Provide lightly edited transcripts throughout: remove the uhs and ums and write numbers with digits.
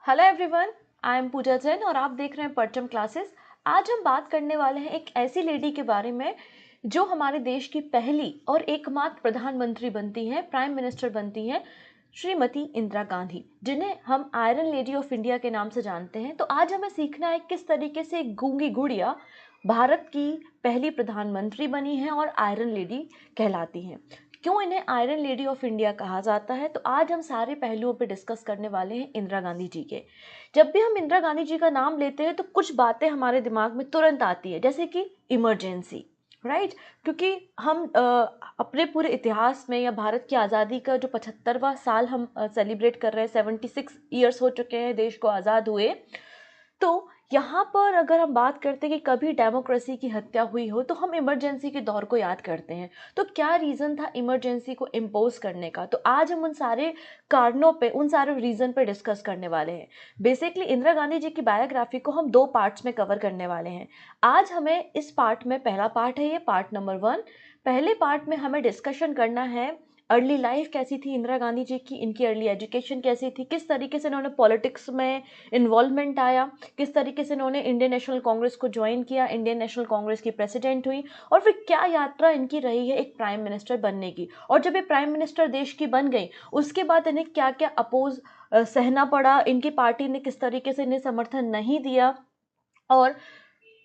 Hello everyone, I am पूजा जैन और आप देख रहे हैं परचम क्लासेस। आज हम बात करने वाले हैं एक ऐसी लेडी के बारे में जो हमारे देश की पहली और एकमात्र प्रधानमंत्री बनती हैं, प्राइम मिनिस्टर बनती हैं, श्रीमती इंदिरा गांधी, जिन्हें हम आयरन लेडी ऑफ इंडिया के नाम से जानते हैं। तो आज हमें सीखना है किस तरीके से एक गूंगी गुड़िया भारत की पहली प्रधानमंत्री बनी है और आयरन लेडी कहलाती हैं। क्यों इन्हें आयरन लेडी ऑफ इंडिया कहा जाता है, तो आज हम सारे पहलुओं पे डिस्कस करने वाले हैं इंदिरा गांधी जी के। जब भी हम इंदिरा गांधी जी का नाम लेते हैं तो कुछ बातें हमारे दिमाग में तुरंत आती है, जैसे कि इमरजेंसी, राइट। क्योंकि हम अपने पूरे इतिहास में या भारत की आज़ादी का जो 75वां साल हम सेलिब्रेट कर रहे हैं, 76 ईयर्स हो चुके हैं देश को आज़ाद हुए। तो यहाँ पर अगर हम बात करते हैं कि कभी डेमोक्रेसी की हत्या हुई हो तो हम इमरजेंसी के दौर को याद करते हैं। तो क्या रीज़न था इमरजेंसी को इम्पोज करने का, तो आज हम उन सारे कारणों पे, उन सारे रीज़न पे डिस्कस करने वाले हैं। बेसिकली इंदिरा गांधी जी की बायोग्राफी को हम 2 पार्ट्स में कवर करने वाले हैं। आज हमें इस पार्ट में, पहला पार्ट है ये, पार्ट नंबर 1। पहले पार्ट में हमें डिस्कशन करना है अर्ली लाइफ कैसी थी इंदिरा गांधी जी की, इनकी अर्ली एजुकेशन कैसी थी, किस तरीके से इन्होंने पॉलिटिक्स में इन्वॉल्वमेंट आया, किस तरीके से इन्होंने इंडियन नेशनल कांग्रेस को ज्वाइन किया, इंडियन नेशनल कांग्रेस की प्रेसिडेंट हुई, और फिर क्या यात्रा इनकी रही है एक प्राइम मिनिस्टर बनने की। और जब ये प्राइम मिनिस्टर देश की बन गई उसके बाद इन्हें क्या क्या अपोज सहना पड़ा, इनकी पार्टी ने किस तरीके से इन्हें समर्थन नहीं दिया, और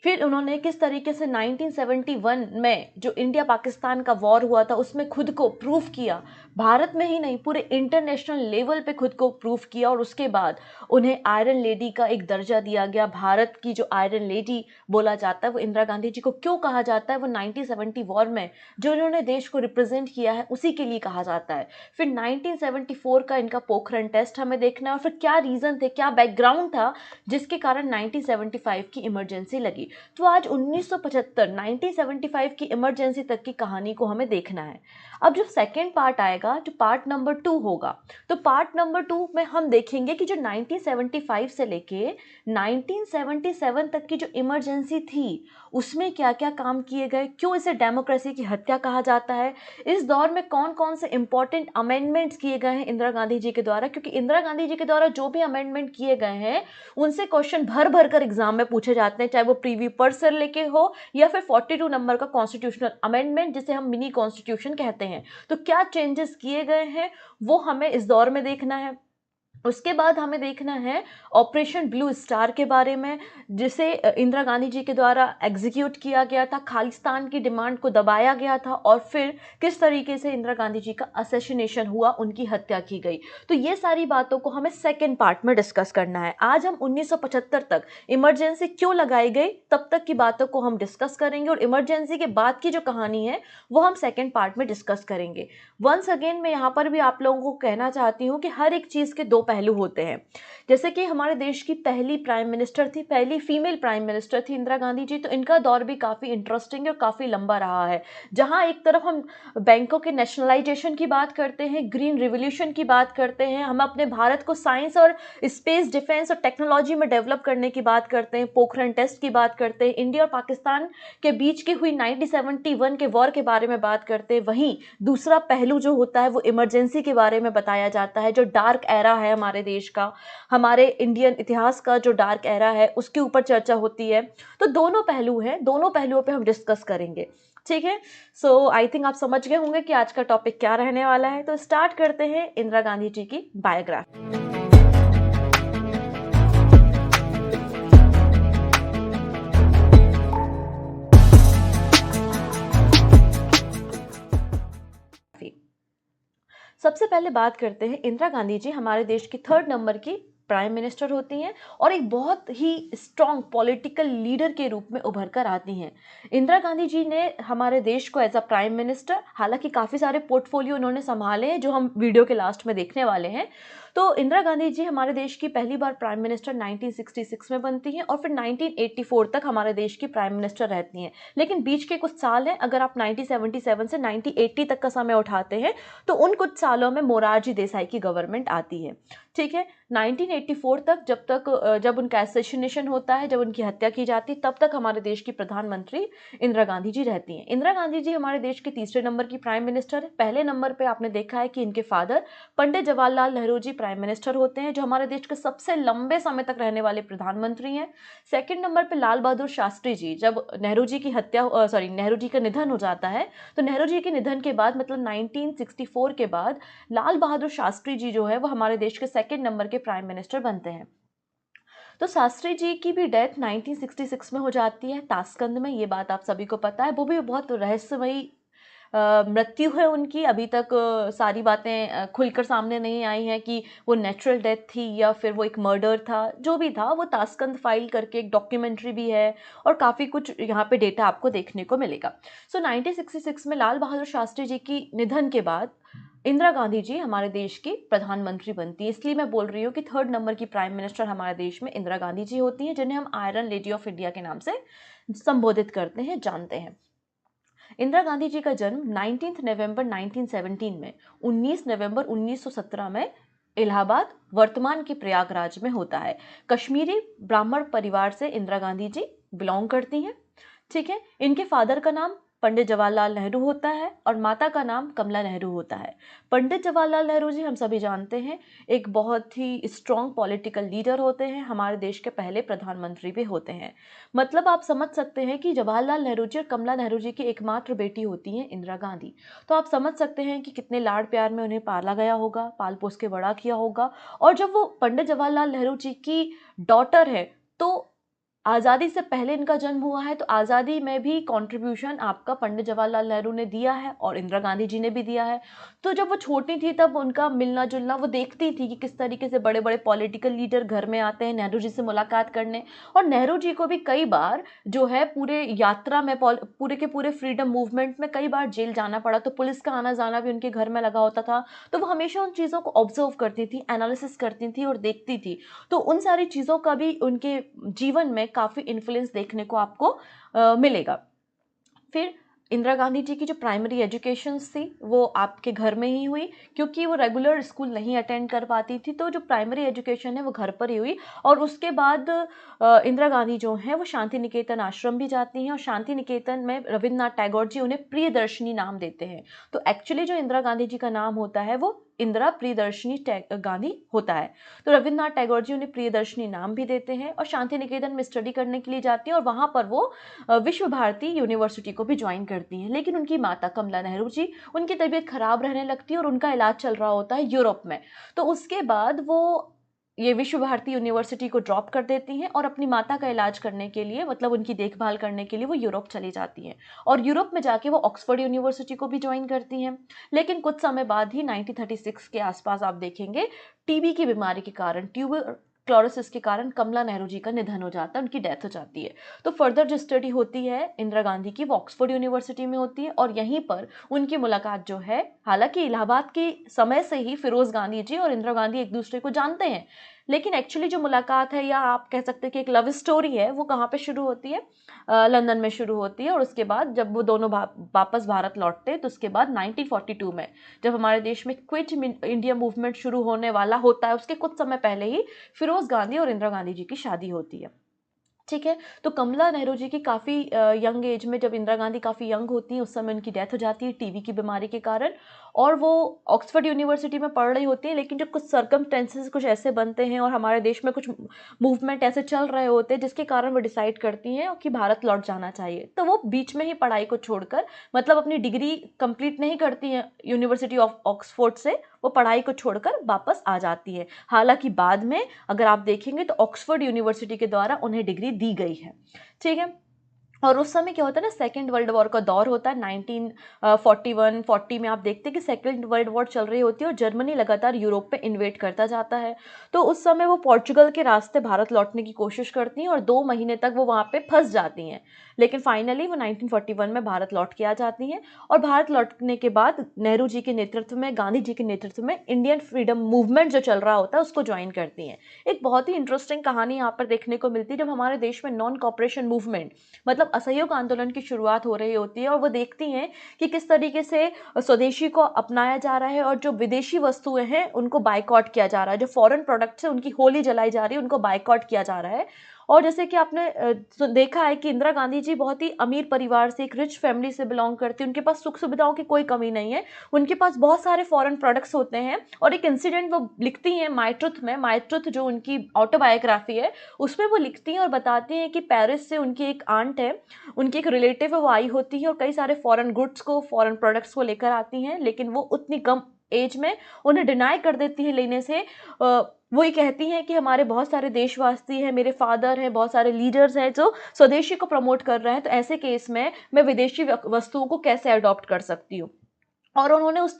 फिर उन्होंने किस तरीके से 1971 में जो इंडिया पाकिस्तान का वॉर हुआ था उसमें खुद को प्रूव किया, भारत में ही नहीं पूरे इंटरनेशनल लेवल पे खुद को प्रूव किया। और उसके बाद उन्हें आयरन लेडी का एक दर्जा दिया गया। भारत की जो आयरन लेडी बोला जाता है वो इंदिरा गांधी जी को क्यों कहा जाता है, वो 1970 वॉर में जो इन्होंने देश को रिप्रेजेंट किया है उसी के लिए कहा जाता है। फिर 1974 का इनका पोखरण टेस्ट हमें देखना है, और फिर क्या रीज़न थे, क्या बैकग्राउंड था जिसके कारण 1975 की इमरजेंसी लगी। तो आज 1975 1975 की इमरजेंसी तक की कहानी को हमें देखना है। अब जो सेकेंड पार्ट आएगा, जो पार्ट नंबर 2 होगा, तो पार्ट नंबर 2 में हम देखेंगे कि जो 1975 से लेके 1977 तक की जो इमरजेंसी थी उसमें क्या क्या काम किए गए, क्यों इसे डेमोक्रेसी की हत्या कहा जाता है, इस दौर में कौन कौन से इंपॉर्टेंट अमेंडमेंट्स किए गए हैं इंदिरा गांधी जी के द्वारा। क्योंकि इंदिरा गांधी जी के द्वारा जो भी अमेंडमेंट किए गए हैं उनसे क्वेश्चन भर भर कर एग्जाम में पूछे जाते हैं, चाहे वो प्रीवी पर से लेके हो या फिर 42 नंबर का कॉन्स्टिट्यूशनल अमेंडमेंट जिसे हम मिनी कॉन्स्टिट्यूशन कहते हैं। तो क्या चेंजेस किए गए हैं वो हमें इस दौर में देखना है। उसके बाद हमें देखना है ऑपरेशन ब्लू स्टार के बारे में, जिसे इंदिरा गांधी जी के द्वारा एग्जीक्यूट किया गया था, खालिस्तान की डिमांड को दबाया गया था, और फिर किस तरीके से इंदिरा गांधी जी का असैसिनेशन हुआ, उनकी हत्या की गई। तो ये सारी बातों को हमें सेकेंड पार्ट में डिस्कस करना है। आज हम 1975 तक इमरजेंसी क्यों लगाई गई तब तक की बातों को हम डिस्कस करेंगे, और इमरजेंसी के बाद की जो कहानी है वो हम सेकेंड पार्ट में डिस्कस करेंगे। वंस अगेन मैं यहाँ पर भी आप लोगों को कहना चाहती हूँ कि हर एक चीज़ के 2 पहलू होते हैं। जैसे कि हमारे देश की पहली प्राइम मिनिस्टर थी, पहली फीमेल प्राइम मिनिस्टर थी इंदिरा गांधी जी, तो इनका दौर भी काफ़ी इंटरेस्टिंग और काफ़ी लंबा रहा है। जहाँ एक तरफ हम बैंकों के नेशनलाइजेशन की बात करते हैं, ग्रीन रिवोल्यूशन की बात करते हैं, हम अपने भारत को साइंस और स्पेस डिफेंस और टेक्नोलॉजी में डेवलप करने की बात करते हैं, पोखरण टेस्ट की बात करते हैं, इंडिया और पाकिस्तान के बीच की हुई 1971 के वॉर के बारे में बात करते हैं। वहीं दूसरा पहलू जो होता है वो इमरजेंसी के बारे में बताया जाता है, जो डार्क एरा है हमारे देश का, हमारे इंडियन इतिहास का जो डार्क एरा है उसके ऊपर चर्चा होती है। तो दोनों पहलू हैं, दोनों पहलुओं पे हम डिस्कस करेंगे, ठीक है। सो आई थिंक आप समझ गए होंगे कि आज का टॉपिक क्या रहने वाला है। तो स्टार्ट करते हैं इंदिरा गांधी जी की बायोग्राफी। सबसे पहले बात करते हैं, इंदिरा गांधी जी हमारे देश की 3rd नंबर की प्राइम मिनिस्टर होती हैं और एक बहुत ही स्ट्रॉन्ग पॉलिटिकल लीडर के रूप में उभर कर आती हैं। इंदिरा गांधी जी ने हमारे देश को एज अ प्राइम मिनिस्टर, हालांकि काफ़ी सारे पोर्टफोलियो उन्होंने संभाले हैं जो हम वीडियो के लास्ट में देखने वाले हैं। तो इंदिरा गांधी जी हमारे देश की पहली बार प्राइम मिनिस्टर 1966 में बनती हैं और फिर 1984 तक हमारे देश की प्राइम मिनिस्टर रहती हैं। लेकिन बीच के कुछ साल हैं, अगर आप 1977 से 1980 तक का समय उठाते हैं तो उन कुछ सालों में मोरारजी देसाई की गवर्नमेंट आती है, ठीक है। 1984 तक जब उनका असैसिनेशन होता है, जब उनकी हत्या की जाती है, तब तक हमारे देश की प्रधानमंत्री इंदिरा गांधी जी रहती हैं। इंदिरा गांधी जी हमारे देश के 3रे नंबर की प्राइम मिनिस्टर है। पहले नंबर पे आपने देखा है कि इनके father Pandit Jawaharlal Nehru ji prime minister होते हैं, जो हमारे देश के सबसे लंबे समय तक रहने वाले प्रधानमंत्री हैं। सेकंड नंबर पे लाल बहादुर शास्त्री जी, जब नेहरू जी की नेहरू जी का निधन हो जाता है, तो नेहरू जी के निधन के बाद मतलब 1964 के बाद लाल बहादुर शास्त्री जी जो है वो हमारे देश के सेकंड नंबर के प्राइम मिनिस्टर बनते हैं। तो शास्त्री जी की भी डेथ 1966 में हो जाती है ताशकंद में, ये बात आप सभी को पता है। वो भी बहुत रहस्यमयी मृत्यु है उनकी। अभी तक सारी बातें खुलकर सामने नहीं आई हैं कि वो नेचुरल डेथ थी या फिर वो एक मर्डर था। जो भी था वो ताशकंद फाइल करके एक डॉक्यूमेंट्री भी है और काफ़ी कुछ यहाँ पे डेटा आपको देखने को मिलेगा। सो 1966 में लाल बहादुर शास्त्री जी की निधन के बाद इंदिरा गांधी जी हमारे देश की प्रधानमंत्री बनती है। इसलिए मैं बोल रही हूँ कि थर्ड नंबर की प्राइम मिनिस्टर हमारे देश में इंदिरा गांधी जी होती हैं, जिन्हें हम आयरन लेडी ऑफ इंडिया के नाम से संबोधित करते हैं, जानते हैं। इंदिरा गांधी जी का जन्म 19 नवंबर 1917 में 19 नवंबर 1917 में इलाहाबाद, वर्तमान के प्रयागराज में होता है। कश्मीरी ब्राह्मण परिवार से इंदिरा गांधी जी बिलोंग करती हैं। ठीक है, इनके फादर का नाम पंडित जवाहरलाल नेहरू होता है और माता का नाम कमला नेहरू होता है। पंडित जवाहरलाल नेहरू जी हम सभी जानते हैं एक बहुत ही स्ट्रॉन्ग पॉलिटिकल लीडर होते हैं, हमारे देश के पहले प्रधानमंत्री भी होते हैं। मतलब आप समझ सकते हैं कि जवाहरलाल नेहरू जी और कमला नेहरू जी की एकमात्र बेटी होती हैं इंदिरा गांधी। तो आप समझ सकते हैं कि कितने लाड प्यार में उन्हें पाला गया होगा, पाल पोस के बड़ा किया होगा। और जब वो पंडित जवाहरलाल नेहरू जी की डॉटर है, तो आज़ादी से पहले इनका जन्म हुआ है, तो आज़ादी में भी कंट्रीब्यूशन आपका पंडित जवाहरलाल नेहरू ने दिया है और इंदिरा गांधी जी ने भी दिया है। तो जब वो छोटी थी तब उनका मिलना जुलना वो देखती थी कि किस तरीके से बड़े बड़े पॉलिटिकल लीडर घर में आते हैं नेहरू जी से मुलाकात करने। और नेहरू जी को भी कई बार जो है पूरे यात्रा में पूरे के पूरे फ्रीडम मूवमेंट में कई बार जेल जाना पड़ा, तो पुलिस का आना जाना भी उनके घर में लगा होता था। तो वो हमेशा उन चीज़ों को ऑब्जर्व करती थी, एनालिसिस करती थी और देखती थी। तो उन सारी चीज़ों का भी उनके जीवन में काफ़ी इन्फ्लुएंस देखने को आपको मिलेगा। फिर इंदिरा गांधी जी की जो प्राइमरी एजुकेशन थी वो आपके घर में ही हुई, क्योंकि वो रेगुलर स्कूल नहीं अटेंड कर पाती थी, तो जो प्राइमरी एजुकेशन है वो घर पर ही हुई। और उसके बाद इंदिरा गांधी जो हैं वो शांति निकेतन आश्रम भी जाती हैं और शांति निकेतन में रविन्द्रनाथ टैगोर जी उन्हें प्रियदर्शनी नाम देते हैं। तो एक्चुअली जो इंदिरा गांधी जी का नाम होता है वो इंदिरा प्रियदर्शनी गांधी होता है। तो रविन्द्रनाथ टैगोर जी उन्हें प्रियदर्शनी नाम भी देते हैं और शांति निकेतन में स्टडी करने के लिए जाती हैं और वहाँ पर वो विश्व भारती यूनिवर्सिटी को भी ज्वाइन करती हैं। लेकिन उनकी माता कमला नेहरू जी, उनकी तबीयत खराब रहने लगती है और उनका इलाज चल रहा होता है यूरोप में। तो उसके बाद वो ये विश्व भारती यूनिवर्सिटी को ड्रॉप कर देती हैं और अपनी माता का इलाज करने के लिए, मतलब उनकी देखभाल करने के लिए वो यूरोप चली जाती हैं और यूरोप में जाके वो ऑक्सफोर्ड यूनिवर्सिटी को भी ज्वाइन करती हैं। लेकिन कुछ समय बाद ही 1936 के आसपास आप देखेंगे टीबी की बीमारी के कारण, ट्यूबरक्लोसिस के कारण कमला नेहरू जी का निधन हो जाता है, उनकी डेथ हो जाती है। तो फर्दर जो स्टडी होती है इंदिरा गांधी की वो ऑक्सफोर्ड यूनिवर्सिटी में होती है और यहीं पर उनकी मुलाकात जो है, हालांकि इलाहाबाद के समय से ही फिरोज गांधी जी और इंदिरा गांधी एक दूसरे को जानते हैं, लेकिन एक्चुअली जो मुलाकात है या आप कह सकते हैं कि एक लव स्टोरी है, वो कहाँ पे शुरू होती है, लंदन में शुरू होती है। और उसके बाद जब वो दोनों वापस भारत लौटते हैं तो उसके बाद 1942 में जब हमारे देश में क्विट इंडिया मूवमेंट शुरू होने वाला होता है, उसके कुछ समय पहले ही फिरोज गांधी और इंदिरा गांधी जी की शादी होती है। ठीक है, तो कमला नेहरू जी की काफ़ी यंग एज में, जब इंदिरा गांधी काफ़ी यंग होती हैं, उस समय उनकी डेथ हो जाती है टीबी की बीमारी के कारण और वो ऑक्सफोर्ड यूनिवर्सिटी में पढ़ रही होती हैं। लेकिन जब कुछ सर्कमस्टेंसेस कुछ ऐसे बनते हैं और हमारे देश में कुछ मूवमेंट ऐसे चल रहे होते हैं जिसके कारण वो डिसाइड करती हैं कि भारत लौट जाना चाहिए, तो वो बीच में ही पढ़ाई को छोड़कर, मतलब अपनी डिग्री कंप्लीट नहीं करती हैं यूनिवर्सिटी ऑफ ऑक्सफोर्ड से, वो पढ़ाई को छोड़कर वापस आ जाती है। हालांकि बाद में अगर आप देखेंगे तो ऑक्सफोर्ड यूनिवर्सिटी के द्वारा उन्हें डिग्री दी गई है। ठीक है, और उस समय क्या होता है ना, सेकेंड वर्ल्ड वॉर का दौर होता है। 1941-40 में आप देखते हैं कि सेकेंड वर्ल्ड वॉर चल रही होती है और जर्मनी लगातार यूरोप पे इन्वेट करता जाता है। तो उस समय वो पोर्चुगल के रास्ते भारत लौटने की कोशिश करती हैं और 2 महीने तक वो वहाँ पे फंस जाती हैं, लेकिन फाइनली वो 1941 में भारत लौट के आ जाती हैं। और भारत लौटने के बाद नेहरू जी के नेतृत्व में, गांधी जी के नेतृत्व में इंडियन फ्रीडम मूवमेंट जो चल रहा होता है उसको ज्वाइन करती हैं। एक बहुत ही इंटरेस्टिंग कहानी यहाँ पर देखने को मिलती है, जब हमारे देश में नॉन कॉपरेशन मूवमेंट, मतलब असहयोग आंदोलन की शुरुआत हो रही होती है और वो देखती हैं कि किस तरीके से स्वदेशी को अपनाया जा रहा है और जो विदेशी वस्तुएं हैं उनको बायकॉट किया जा रहा है, जो फॉरेन प्रोडक्ट्स है उनकी होली जलाई जा रही है, उनको बायकॉट किया जा रहा है। और जैसे कि आपने देखा है कि इंदिरा गांधी जी बहुत ही अमीर परिवार से, एक रिच फैमिली से बिलोंग करती है, उनके पास सुख सुविधाओं की कोई कमी नहीं है, उनके पास बहुत सारे फॉरेन प्रोडक्ट्स होते हैं। और एक इंसिडेंट वो लिखती हैं माय ट्रुथ में, माय ट्रुथ जो उनकी ऑटोबायोग्राफी है उसमें वो लिखती हैं और बताती हैं कि पेरिस से उनकी एक आंट है, उनकी एक रिलेटिव है, वो आई होती है और कई सारे फॉरेन गुड्स को, फॉरेन प्रोडक्ट्स को लेकर आती हैं, लेकिन वो उतनी कम एज में उन्हें डिनाई कर देती है लेने से। वो ये कहती हैं कि हमारे बहुत सारे देशवासी हैं, मेरे फादर हैं, बहुत सारे लीडर्स हैं जो स्वदेशी को प्रमोट कर रहे हैं, तो ऐसे केस में मैं विदेशी वस्तुओं को कैसे अडॉप्ट कर सकती हूँ। और उन्होंने उस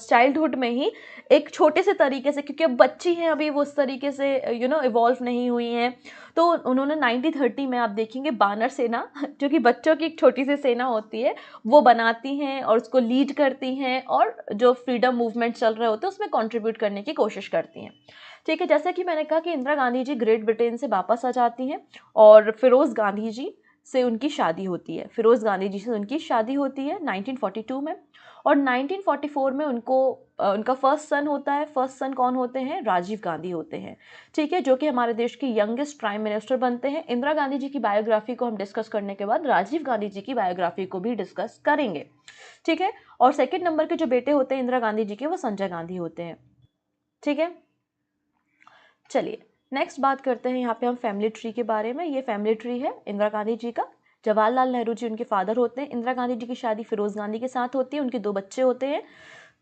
चाइल्डहुड में ही एक छोटे से तरीके से, क्योंकि अब बच्ची हैं अभी, वो उस तरीके से इवॉल्व नहीं हुई हैं, तो उन्होंने 1930 में आप देखेंगे बानर सेना जो कि बच्चों की एक छोटी सी सेना होती है वो बनाती हैं और उसको लीड करती हैं और जो फ्रीडम मूवमेंट चल रहे होते हैं उसमें कंट्रीब्यूट करने की कोशिश करती हैं। ठीक है, जैसा कि मैंने कहा कि इंदिरा गांधी जी ग्रेट ब्रिटेन से वापस आ जाती हैं और फिरोज गांधी जी से उनकी शादी होती है। फिरोज गांधी जी से उनकी शादी होती है 1942 में। और 1944 में उनका फर्स्ट सन होता है। फर्स्ट सन कौन होते हैं? राजीव गांधी होते हैं। ठीक है, जो कि हमारे देश के यंगेस्ट प्राइम मिनिस्टर बनते हैं। इंदिरा गांधी जी की बायोग्राफी को हम डिस्कस करने के बाद राजीव गांधी जी की बायोग्राफी को भी डिस्कस करेंगे। ठीक है, और सेकेंड नंबर के जो बेटे होते हैं इंदिरा गांधी जी के, वो संजय गांधी होते हैं। ठीक है, चलिए नेक्स्ट बात करते हैं यहाँ पे हम फैमिली ट्री के बारे में। ये फैमिली ट्री है इंदिरा गांधी जी का। जवाहरलाल नेहरू जी उनके फादर होते हैं। इंदिरा गांधी जी की शादी फिरोज गांधी के साथ होती है, उनके 2 बच्चे होते हैं,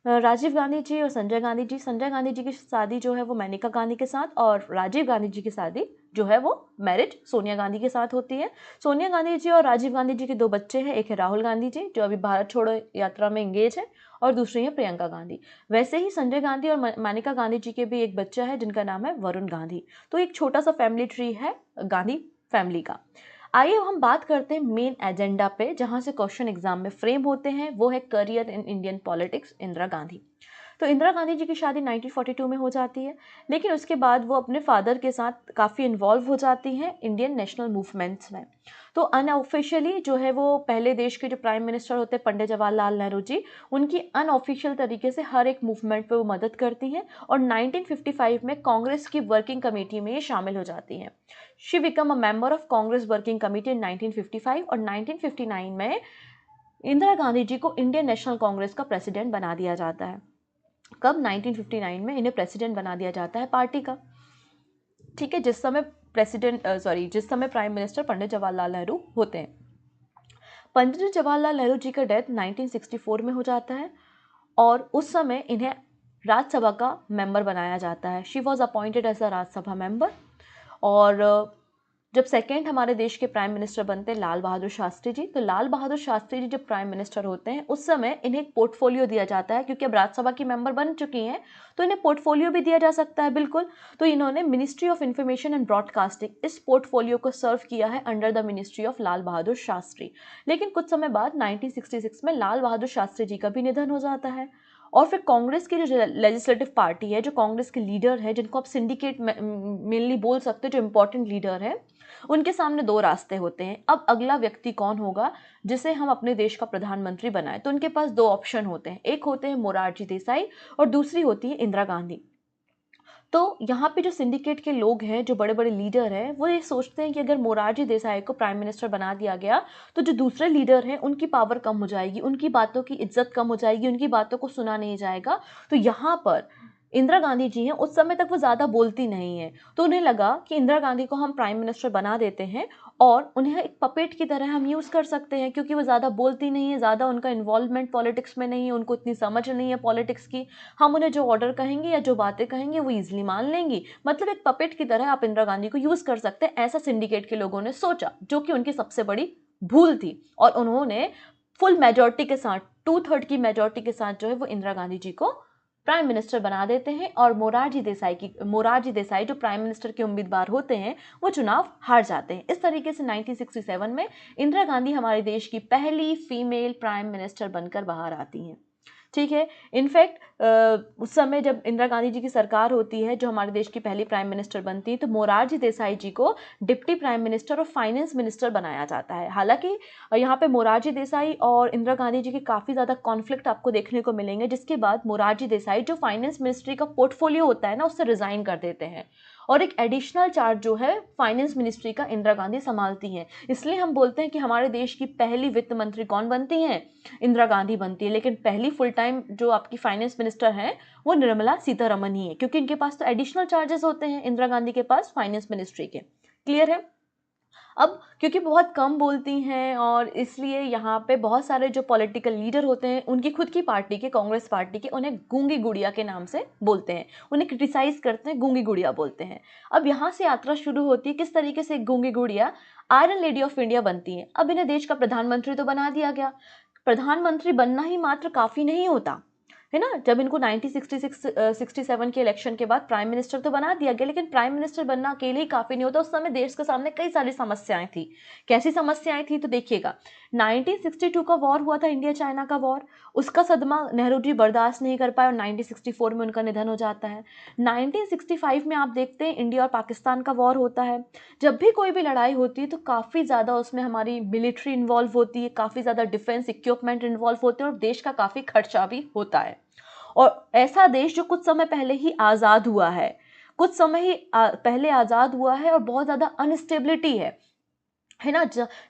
राजीव गांधी जी और संजय गांधी जी। संजय गांधी जी की शादी जो है वो मेनका गांधी के साथ, और राजीव गांधी जी की शादी जो है वो मैरिज सोनिया गांधी के साथ होती है। सोनिया गांधी जी और राजीव गांधी जी के 2 बच्चे हैं, एक है राहुल गांधी जी जो अभी भारत छोड़ो यात्रा में एंगेज है, और दूसरी है प्रियंका गांधी। वैसे ही संजय गांधी और मेनका गांधी जी के भी एक बच्चा है जिनका नाम है वरुण गांधी। तो एक छोटा सा फैमिली ट्री है गांधी फैमिली का। आइए हम बात करते हैं मेन एजेंडा पे, जहां से क्वेश्चन एग्जाम में फ्रेम होते हैं, वो है career in Indian politics, Indira Gandhi. तो इंदिरा गांधी जी की शादी 1942 में हो जाती है, लेकिन उसके बाद वो अपने फादर के साथ काफ़ी इन्वॉल्व हो जाती हैं इंडियन नेशनल मूवमेंट्स में। तो अनऑफिशियली जो है वो पहले देश के जो प्राइम मिनिस्टर होते हैं पंडित जवाहरलाल नेहरू जी, उनकी अनऑफिशियल तरीके से हर एक मूवमेंट पे वो मदद करती हैं, और 1955 में कांग्रेस की वर्किंग कमेटी में ये शामिल हो जाती हैं। She become a member of Congress working committee in 1955, और 1959 में इंदिरा गांधी जी को इंडियन नेशनल कांग्रेस का प्रेसिडेंट बना दिया जाता है। कब? 1959 में इन्हें प्रेसिडेंट बना दिया जाता है पार्टी का। ठीक है, जिस समय प्राइम मिनिस्टर पंडित जवाहरलाल नेहरू होते हैं। पंडित जवाहरलाल नेहरू जी का डेथ 1964 में हो जाता है, और उस समय इन्हें राज्यसभा का मेंबर बनाया जाता है। She was appointed as a Rajya Sabha member. और जब सेकेंड हमारे देश के प्राइम मिनिस्टर बनते हैं लाल बहादुर शास्त्री जी, तो लाल बहादुर शास्त्री जी जब प्राइम मिनिस्टर होते हैं उस समय इन्हें एक पोर्टफोलियो दिया जाता है, क्योंकि अब राज्यसभा की मेंबर बन चुकी हैं तो इन्हें पोर्टफोलियो भी दिया जा सकता है। बिल्कुल, तो इन्होंने ministry of information and broadcasting इस पोर्टफोलियो को सर्व किया है under the ministry of Lal Bahadur Shastri. लेकिन कुछ समय बाद 1966 में लाल बहादुर शास्त्री जी का भी निधन हो जाता है, और फिर कांग्रेस की जो लेजिस्लेटिव पार्टी है, जो कांग्रेस के लीडर है, जिनको आप सिंडिकेट मेनली बोल सकते हो, जो इंपॉर्टेंट लीडर है, उनके सामने 2 रास्ते होते हैं। अब अगला व्यक्ति कौन होगा जिसे हम अपने देश का प्रधानमंत्री बनाएं? तो उनके पास 2 ऑप्शन होते हैं, एक होते हैं मोरारजी देसाई और दूसरी होती है इंदिरा गांधी। तो यहाँ पे जो सिंडिकेट के लोग हैं, जो बड़े बड़े लीडर हैं, वो ये सोचते हैं कि अगर मोरारजी देसाई को प्राइम मिनिस्टर बना दिया गया तो जो दूसरे लीडर हैं उनकी पावर कम हो जाएगी, उनकी बातों की इज्जत कम हो जाएगी, उनकी बातों को सुना नहीं जाएगा। तो यहाँ पर इंदिरा गांधी जी हैं, उस समय तक वो ज़्यादा बोलती नहीं है, तो उन्हें लगा कि इंदिरा गांधी को हम प्राइम मिनिस्टर बना देते हैं और उन्हें एक पपेट की तरह हम यूज़ कर सकते हैं, क्योंकि वो ज़्यादा बोलती नहीं है, ज़्यादा उनका इन्वॉल्वमेंट पॉलिटिक्स में नहीं है, उनको इतनी समझ नहीं है पॉलिटिक्स की। हम उन्हें जो ऑर्डर कहेंगे या जो बातें कहेंगे वो ईजिली मान लेंगी, मतलब एक पपेट की तरह आप इंदिरा गांधी को यूज़ कर सकते हैं, ऐसा सिंडिकेट के लोगों ने सोचा, जो कि उनकी सबसे बड़ी भूल थी। और उन्होंने फुल मेजॉरिटी के साथ, 2/3 की मेजॉरिटी के साथ जो है वो इंदिरा गांधी जी को प्राइम मिनिस्टर बना देते हैं, और मोरारजी देसाई जो प्राइम मिनिस्टर के उम्मीदवार होते हैं वो चुनाव हार जाते हैं। इस तरीके से 1967 में इंदिरा गांधी हमारे देश की पहली फीमेल प्राइम मिनिस्टर बनकर बाहर आती हैं। ठीक है, इनफैक्ट उस समय जब इंदिरा गांधी जी की सरकार होती है, जो हमारे देश की पहली प्राइम मिनिस्टर बनती है, तो मोरारजी देसाई जी को डिप्टी प्राइम मिनिस्टर और फाइनेंस मिनिस्टर बनाया जाता है। हालांकि यहाँ पे मोरारजी देसाई और इंदिरा गांधी जी के काफ़ी ज़्यादा कॉन्फ्लिक्ट आपको देखने को मिलेंगे, जिसके बाद मोरारजी देसाई जो फाइनेंस मिनिस्ट्री का पोर्टफोलियो होता है ना, उससे रिजाइन कर देते हैं, और एक एडिशनल चार्ज जो है फाइनेंस मिनिस्ट्री का इंदिरा गांधी संभालती हैं। इसलिए हम बोलते हैं कि हमारे देश की पहली वित्त मंत्री कौन बनती हैं? इंदिरा गांधी बनती है। लेकिन पहली फुल टाइम जो आपकी फाइनेंस मिनिस्टर हैं वो निर्मला सीतारमण ही है, क्योंकि इनके पास तो एडिशनल चार्जेस होते हैं इंदिरा गांधी के पास फाइनेंस मिनिस्ट्री के। क्लियर है? अब क्योंकि बहुत कम बोलती हैं और इसलिए यहाँ पे बहुत सारे जो पॉलिटिकल लीडर होते हैं उनकी खुद की पार्टी के, कांग्रेस पार्टी के, उन्हें गूंगी गुड़िया के नाम से बोलते हैं, उन्हें क्रिटिसाइज करते हैं, गूंगी गुड़िया बोलते हैं। अब यहाँ से यात्रा शुरू होती है किस तरीके से गूंगी गुड़िया आयरन लेडी ऑफ इंडिया बनती है। अब इन्हें देश का प्रधानमंत्री तो बना दिया गया। प्रधानमंत्री बनना ही मात्र काफ़ी नहीं होता है ना। जब इनको 1967 के इलेक्शन के बाद प्राइम मिनिस्टर तो बना दिया गया, लेकिन प्राइम मिनिस्टर बनना अकेले ही काफ़ी नहीं होता। उस समय देश के सामने कई सारी समस्याएं थी। कैसी समस्याएं थी तो देखिएगा, 1962 का वॉर हुआ था, इंडिया चाइना का वॉर। उसका सदमा नेहरू जी बर्दाश्त नहीं कर पाए और 1964 में उनका निधन हो जाता है। 1965 में आप देखते हैं इंडिया और पाकिस्तान का वॉर होता है। जब भी कोई भी लड़ाई होती है तो काफ़ी ज़्यादा उसमें हमारी मिलिट्री इन्वॉल्व होती है, काफ़ी ज़्यादा डिफेंस इक्विपमेंट इन्वॉल्व होते हैं और देश का काफ़ी खर्चा भी होता है। और ऐसा देश जो कुछ समय पहले ही आज़ाद हुआ है, कुछ समय ही पहले आज़ाद हुआ है और बहुत ज़्यादा अनस्टेबिलिटी है ना।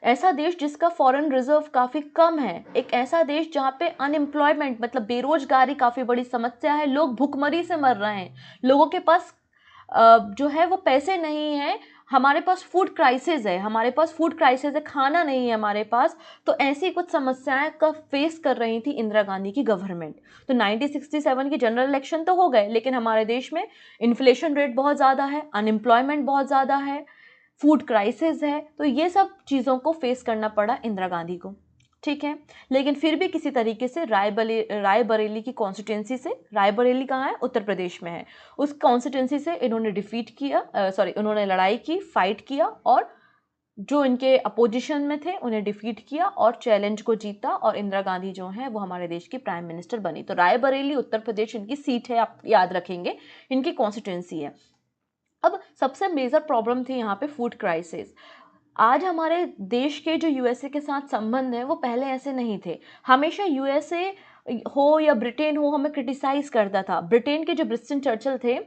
ऐसा देश जिसका फॉरेन रिजर्व काफ़ी कम है, एक ऐसा देश जहाँ पे अनएम्प्लॉयमेंट मतलब बेरोजगारी काफ़ी बड़ी समस्या है, लोग भुखमरी से मर रहे हैं, लोगों के पास जो है वो पैसे नहीं है, हमारे पास फूड क्राइसिस है, खाना नहीं है हमारे पास। तो ऐसी कुछ समस्याएं का फेस कर रही थी इंदिरा गांधी की गवर्नमेंट। तो 1967 की जनरल इलेक्शन तो हो गए, लेकिन हमारे देश में इन्फ्लेशन रेट बहुत ज़्यादा है, अनएम्प्लॉयमेंट बहुत ज़्यादा है, फूड क्राइसिस है। तो ये सब चीज़ों को फेस करना पड़ा इंदिरा गांधी को। ठीक है, लेकिन फिर भी किसी तरीके से रायबरेली की कॉन्स्टिट्यूंसी से, रायबरेली कहाँ है? उत्तर प्रदेश में है, उस कॉन्स्टिट्यूंसी से इन्होंने डिफीट किया, उन्होंने लड़ाई की, फाइट किया और जो इनके अपोजिशन में थे उन्हें डिफीट किया और चैलेंज को जीता और इंदिरा गांधी जो है वो हमारे देश की प्राइम मिनिस्टर बनी। तो रायबरेली उत्तर प्रदेश इनकी सीट है, आप याद रखेंगे, इनकी कॉन्स्टिट्यूंसी है। अब सबसे मेजर प्रॉब्लम थी यहाँ पे फूड क्राइसिस। आज हमारे देश के जो यूएसए के साथ संबंध है वो पहले ऐसे नहीं थे। हमेशा यूएसए हो या ब्रिटेन हो हमें क्रिटिसाइज करता था। ब्रिटेन के जो विंस्टन चर्चिल थे,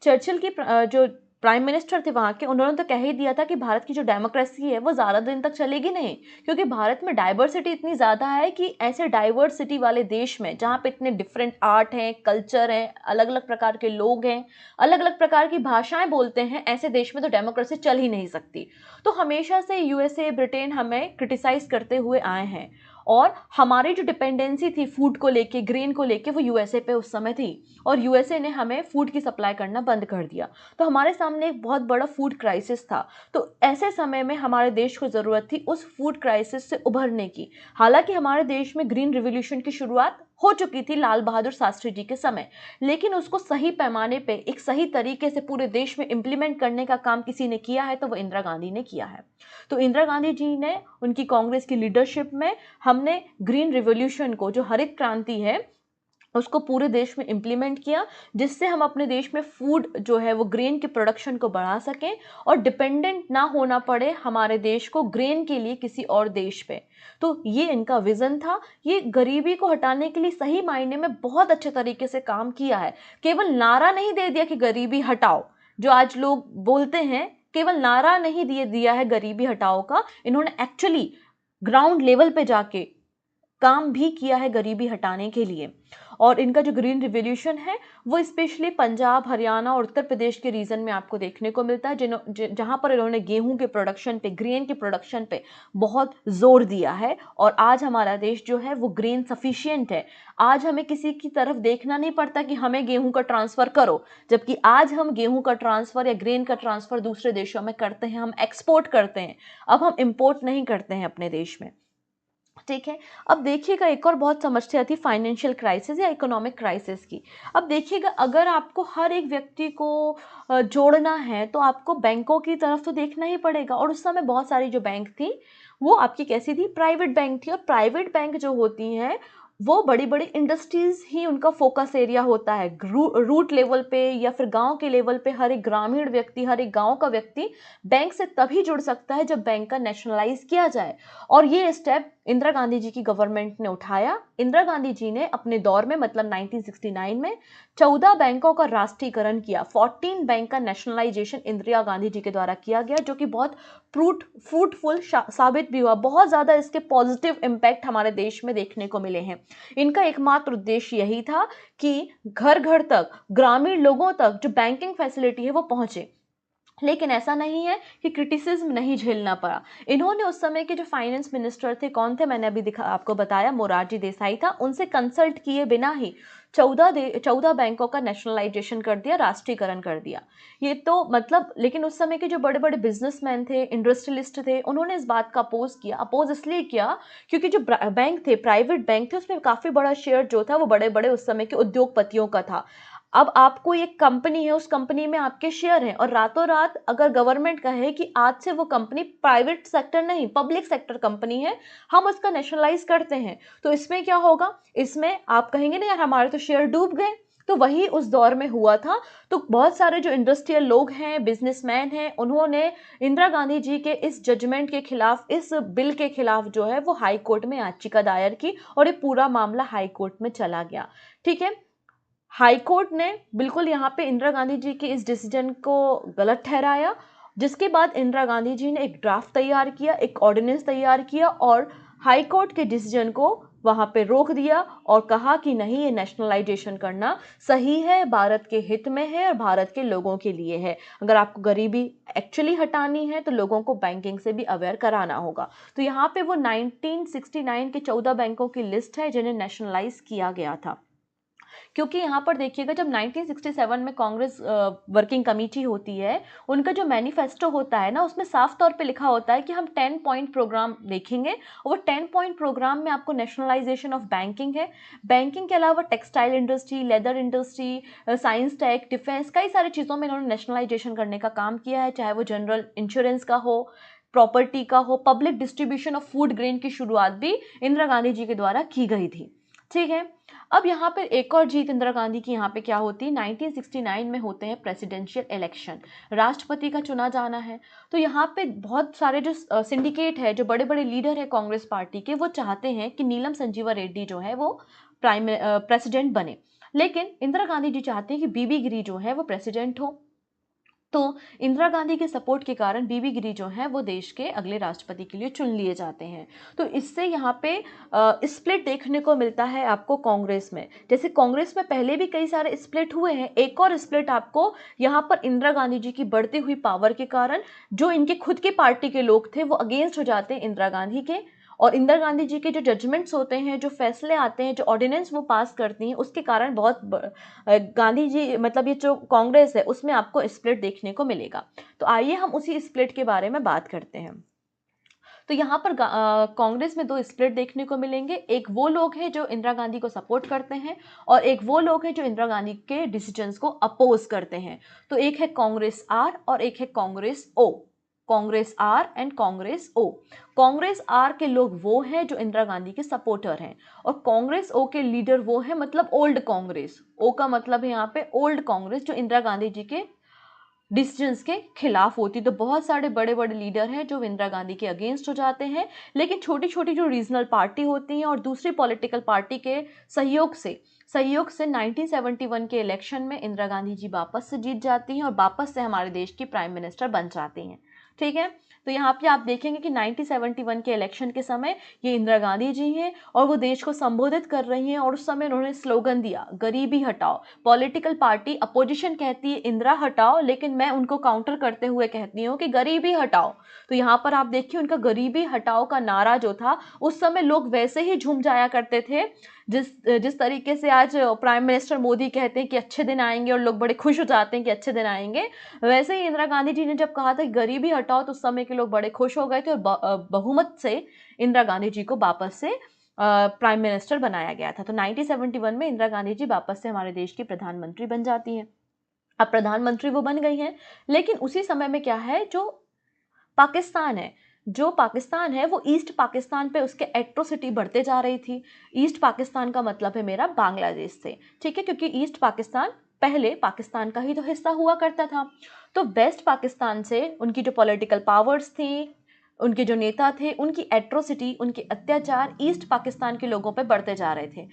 चर्चिल की जो प्राइम मिनिस्टर थे वहाँ के, उन्होंने तो कह ही दिया था कि भारत की जो डेमोक्रेसी है वो ज़्यादा दिन तक चलेगी नहीं, क्योंकि भारत में डाइवर्सिटी इतनी ज़्यादा है कि ऐसे डाइवर्सिटी वाले देश में जहाँ पे इतने डिफरेंट आर्ट हैं, कल्चर हैं, अलग अलग प्रकार के लोग हैं, अलग अलग प्रकार की भाषाएं बोलते हैं, ऐसे देश में तो डेमोक्रेसी चल ही नहीं सकती। तो हमेशा से यूएसए, ब्रिटेन हमें क्रिटिसाइज करते हुए आए हैं और हमारी जो डिपेंडेंसी थी फूड को लेके, ग्रेन को लेके, वो यूएसए पे उस समय थी और यूएसए ने हमें फूड की सप्लाई करना बंद कर दिया। तो हमारे सामने एक बहुत बड़ा फूड क्राइसिस था। तो ऐसे समय में हमारे देश को ज़रूरत थी उस फूड क्राइसिस से उभरने की। हालांकि हमारे देश में ग्रीन रिवॉल्यूशन की शुरुआत हो चुकी थी लाल बहादुर शास्त्री जी के समय, लेकिन उसको सही पैमाने पे एक सही तरीके से पूरे देश में इम्प्लीमेंट करने का काम किसी ने किया है तो वो इंदिरा गांधी ने किया है। तो इंदिरा गांधी जी ने, उनकी कांग्रेस की लीडरशिप में हमने ग्रीन रिवॉल्यूशन को, जो हरित क्रांति है, उसको पूरे देश में इम्प्लीमेंट किया, जिससे हम अपने देश में फूड जो है वो ग्रेन के प्रोडक्शन को बढ़ा सकें और डिपेंडेंट ना होना पड़े हमारे देश को ग्रेन के लिए किसी और देश पे। तो ये इनका विजन था। ये गरीबी को हटाने के लिए सही मायने में बहुत अच्छे तरीके से काम किया है। केवल नारा नहीं दे दिया कि गरीबी हटाओ, जो आज लोग बोलते हैं, केवल नारा नहीं दिया है गरीबी हटाओ का, इन्होंने एक्चुअली ग्राउंड लेवल पे जाके काम भी किया है गरीबी हटाने के लिए। और इनका जो ग्रीन रिवॉल्यूशन है वो स्पेशली पंजाब, हरियाणा और उत्तर प्रदेश के रीजन में आपको देखने को मिलता है, जहाँ पर इन्होंने गेहूं के प्रोडक्शन पे, ग्रेन के प्रोडक्शन पे बहुत जोर दिया है। और आज हमारा देश जो है वो ग्रेन सफिशिएंट है। आज हमें किसी की तरफ देखना नहीं पड़ता कि हमें गेहूं का ट्रांसफ़र करो, जबकि आज हम गेहूं का ट्रांसफ़र या ग्रेन का ट्रांसफ़र दूसरे देशों में करते हैं, हम एक्सपोर्ट करते हैं, अब हम इम्पोर्ट नहीं करते हैं अपने देश में। ठीक है, अब देखिएगा एक और बहुत समस्या थी फाइनेंशियल क्राइसिस या इकोनॉमिक क्राइसिस की। अब देखिएगा, अगर आपको हर एक व्यक्ति को जोड़ना है तो आपको बैंकों की तरफ तो देखना ही पड़ेगा। और उस समय बहुत सारी जो बैंक थी वो आपकी कैसी थी? प्राइवेट बैंक थी। और प्राइवेट बैंक जो होती हैं वो बड़ी बड़ी इंडस्ट्रीज ही उनका फोकस एरिया होता है। रूट लेवल पे या फिर गांव के लेवल पे हर एक ग्रामीण व्यक्ति, हर एक गांव का व्यक्ति बैंक से तभी जुड़ सकता है जब बैंक का नेशनलाइज किया जाए। और ये स्टेप इंदिरा गांधी जी की गवर्नमेंट ने उठाया। इंदिरा गांधी जी ने अपने दौर में मतलब 1969 में 14 बैंकों का राष्ट्रीयकरण किया। 14 बैंक का नेशनलाइजेशन इंदिरा गांधी जी के द्वारा किया गया, जो कि बहुत फ्रूटफुल साबित भी हुआ। बहुत ज्यादा इसके पॉजिटिव इम्पैक्ट हमारे देश में देखने को मिले हैं। इनका एकमात्र उद्देश्य यही था कि घर घर तक, ग्रामीण लोगों तक जो बैंकिंग फैसिलिटी है वो पहुंचे। लेकिन ऐसा नहीं है कि क्रिटिसिज्म नहीं झेलना पड़ा। इन्होंने उस समय के जो फाइनेंस मिनिस्टर थे, कौन थे, मैंने अभी आपको बताया, मोरारजी देसाई था। उनसे कंसल्ट किए बिना ही 14 बैंकों का नेशनलाइजेशन कर दिया, राष्ट्रीयकरण कर दिया। ये तो मतलब, लेकिन उस समय के जो बड़े बड़े बिजनेसमैन थे, इंडस्ट्रियलिस्ट थे, उन्होंने इस बात का अपोज किया। अपोज इसलिए किया क्योंकि जो बैंक थे, प्राइवेट बैंक थे, उसमें काफी बड़ा शेयर जो था वो बड़े बड़े उस समय के उद्योगपतियों का था। अब आपको एक कंपनी है, उस कंपनी में आपके शेयर हैं, और रातों रात अगर गवर्नमेंट कहे कि आज से वो कंपनी प्राइवेट सेक्टर नहीं, पब्लिक सेक्टर कंपनी है, हम उसका नेशनलाइज करते हैं, तो इसमें क्या होगा? इसमें आप कहेंगे ना यार हमारे तो शेयर डूब गए। तो वही उस दौर में हुआ था। तो बहुत सारे जो इंडस्ट्रियल लोग हैं, बिजनेसमैन हैं, उन्होंने इंदिरा गांधी जी के इस जजमेंट के खिलाफ, इस बिल के खिलाफ जो है वो हाई कोर्ट में याचिका दायर की, और ये पूरा मामला हाई कोर्ट में चला गया। ठीक है, हाई कोर्ट ने बिल्कुल यहाँ पे इंदिरा गांधी जी के इस डिसीजन को गलत ठहराया, जिसके बाद इंदिरा गांधी जी ने एक ड्राफ्ट तैयार किया, एक ऑर्डिनेंस तैयार किया, और हाई कोर्ट के डिसीजन को वहां पे रोक दिया और कहा कि नहीं, ये नेशनलाइजेशन करना सही है, भारत के हित में है और भारत के लोगों के लिए है। अगर आपको गरीबी एक्चुअली हटानी है तो लोगों को बैंकिंग से भी अवेयर कराना होगा। तो यहाँ पे वो 1969 के 14 बैंकों की लिस्ट है जिन्हें नेशनलाइज किया गया था। क्योंकि यहाँ पर देखिएगा, जब 1967 में कांग्रेस वर्किंग कमेटी होती है, उनका जो मैनिफेस्टो होता है ना, उसमें साफ तौर पे लिखा होता है कि हम 10 पॉइंट प्रोग्राम देखेंगे, और वो 10 पॉइंट प्रोग्राम में आपको नेशनलाइजेशन ऑफ बैंकिंग है। बैंकिंग के अलावा textile industry, leather industry, science tech, defence, कई सारी चीज़ों में इन्होंने नेशनलाइजेशन करने का काम किया है, चाहे वो जनरल इंश्योरेंस का हो, प्रॉपर्टी का हो। Public distribution of food grain की शुरुआत भी इंदिरा गांधी जी के द्वारा की गई थी। ठीक है, अब यहाँ पर एक और जीत इंदिरा गांधी की यहाँ पे क्या होती है, 1969 में होते हैं प्रेसिडेंशियल इलेक्शन, राष्ट्रपति का चुना जाना है। तो यहाँ पे बहुत सारे जो सिंडिकेट है, जो बड़े बड़े लीडर है कांग्रेस पार्टी के, वो चाहते हैं कि नीलम संजीवा रेड्डी जो है वो प्रेसिडेंट बने। लेकिन इंदिरा गांधी जी चाहते हैं कि बीबी गिरी जो है वो प्रेसिडेंट हो। तो इंदिरा गांधी के सपोर्ट के कारण बीबी गिरी जो है वो देश के अगले राष्ट्रपति के लिए चुन लिए जाते हैं। तो इससे यहाँ पे स्प्लिट देखने को मिलता है आपको कांग्रेस में। जैसे कांग्रेस में पहले भी कई सारे स्प्लिट हुए हैं, एक और स्प्लिट आपको यहाँ पर इंदिरा गांधी जी की बढ़ती हुई पावर के कारण, जो इनके खुद के पार्टी के लोग थे वो अगेंस्ट हो जाते हैं इंदिरा गांधी के, और इंदिरा गांधी जी के जो जजमेंट्स होते हैं, जो फैसले आते हैं, जो ऑर्डिनेंस वो पास करती हैं, उसके कारण गांधी जी मतलब ये जो कांग्रेस है उसमें आपको स्प्लिट देखने को मिलेगा। तो आइए हम उसी स्प्लिट के बारे में बात करते हैं। तो यहाँ पर कांग्रेस में दो स्प्लिट देखने को मिलेंगे। एक वो लोग हैं जो इंदिरा गांधी को सपोर्ट करते हैं, और एक वो लोग हैं जो इंदिरा गांधी के डिसीजंस को अपोज करते हैं। तो एक है कांग्रेस आर और एक है Congress O. Congress R and Congress O. Congress R के लोग वो हैं जो इंदिरा गांधी के सपोर्टर हैं, और कांग्रेस ओ के लीडर वो हैं, मतलब ओल्ड कांग्रेस। ओ का मतलब है यहाँ पे ओल्ड कांग्रेस, जो इंदिरा गांधी जी के डिसीजंस के खिलाफ होती। तो बहुत सारे बड़े बड़े लीडर हैं जो इंदिरा गांधी के अगेंस्ट हो जाते हैं, लेकिन छोटी छोटी जो रीजनल पार्टी होती हैं और दूसरी पॉलिटिकल पार्टी के सहयोग से 1971 के इलेक्शन में इंदिरा गांधी जी वापस से जीत जाती हैं और वापस से हमारे देश की प्राइम मिनिस्टर बन जाती हैं। ठीक है, तो यहाँ पे आप देखेंगे कि 1971 के इलेक्शन के समय ये इंदिरा गांधी जी हैं और वो देश को संबोधित कर रही हैं, और उस समय उन्होंने स्लोगन दिया, गरीबी हटाओ। पॉलिटिकल पार्टी अपोजिशन कहती है इंदिरा हटाओ, लेकिन मैं उनको काउंटर करते हुए कहती हूँ कि गरीबी हटाओ। तो यहाँ पर आप देखिए, उनका गरीबी हटाओ का नारा जो था, उस समय लोग वैसे ही झूम जाया करते थे, जिस तरीके से आज प्राइम मिनिस्टर मोदी कहते हैं कि अच्छे दिन आएंगे और लोग बड़े खुश हो जाते हैं कि अच्छे दिन आएंगे। वैसे ही इंदिरा गांधी जी ने जब कहा था कि गरीबी हटाओ, तो उस समय के लोग बड़े खुश हो गए थे, और बहुमत से इंदिरा गांधी जी को वापस से प्राइम मिनिस्टर बनाया गया था। तो 1971 में इंदिरा गांधी जी वापस से हमारे देश की प्रधानमंत्री बन जाती हैं। अब प्रधानमंत्री वो बन गई हैं, लेकिन उसी समय में क्या है, जो पाकिस्तान है वो ईस्ट पाकिस्तान पे उसके एट्रोसिटी बढ़ते जा रही थी। ईस्ट पाकिस्तान का मतलब है मेरा बांग्लादेश से। ठीक है, क्योंकि ईस्ट पाकिस्तान पहले पाकिस्तान का ही तो हिस्सा हुआ करता था। तो वेस्ट पाकिस्तान से उनकी जो पॉलिटिकल पावर्स थी, उनके जो नेता थे उनकी एट्रोसिटी, उनके अत्याचार ईस्ट पाकिस्तान के लोगों पर बढ़ते जा रहे थे।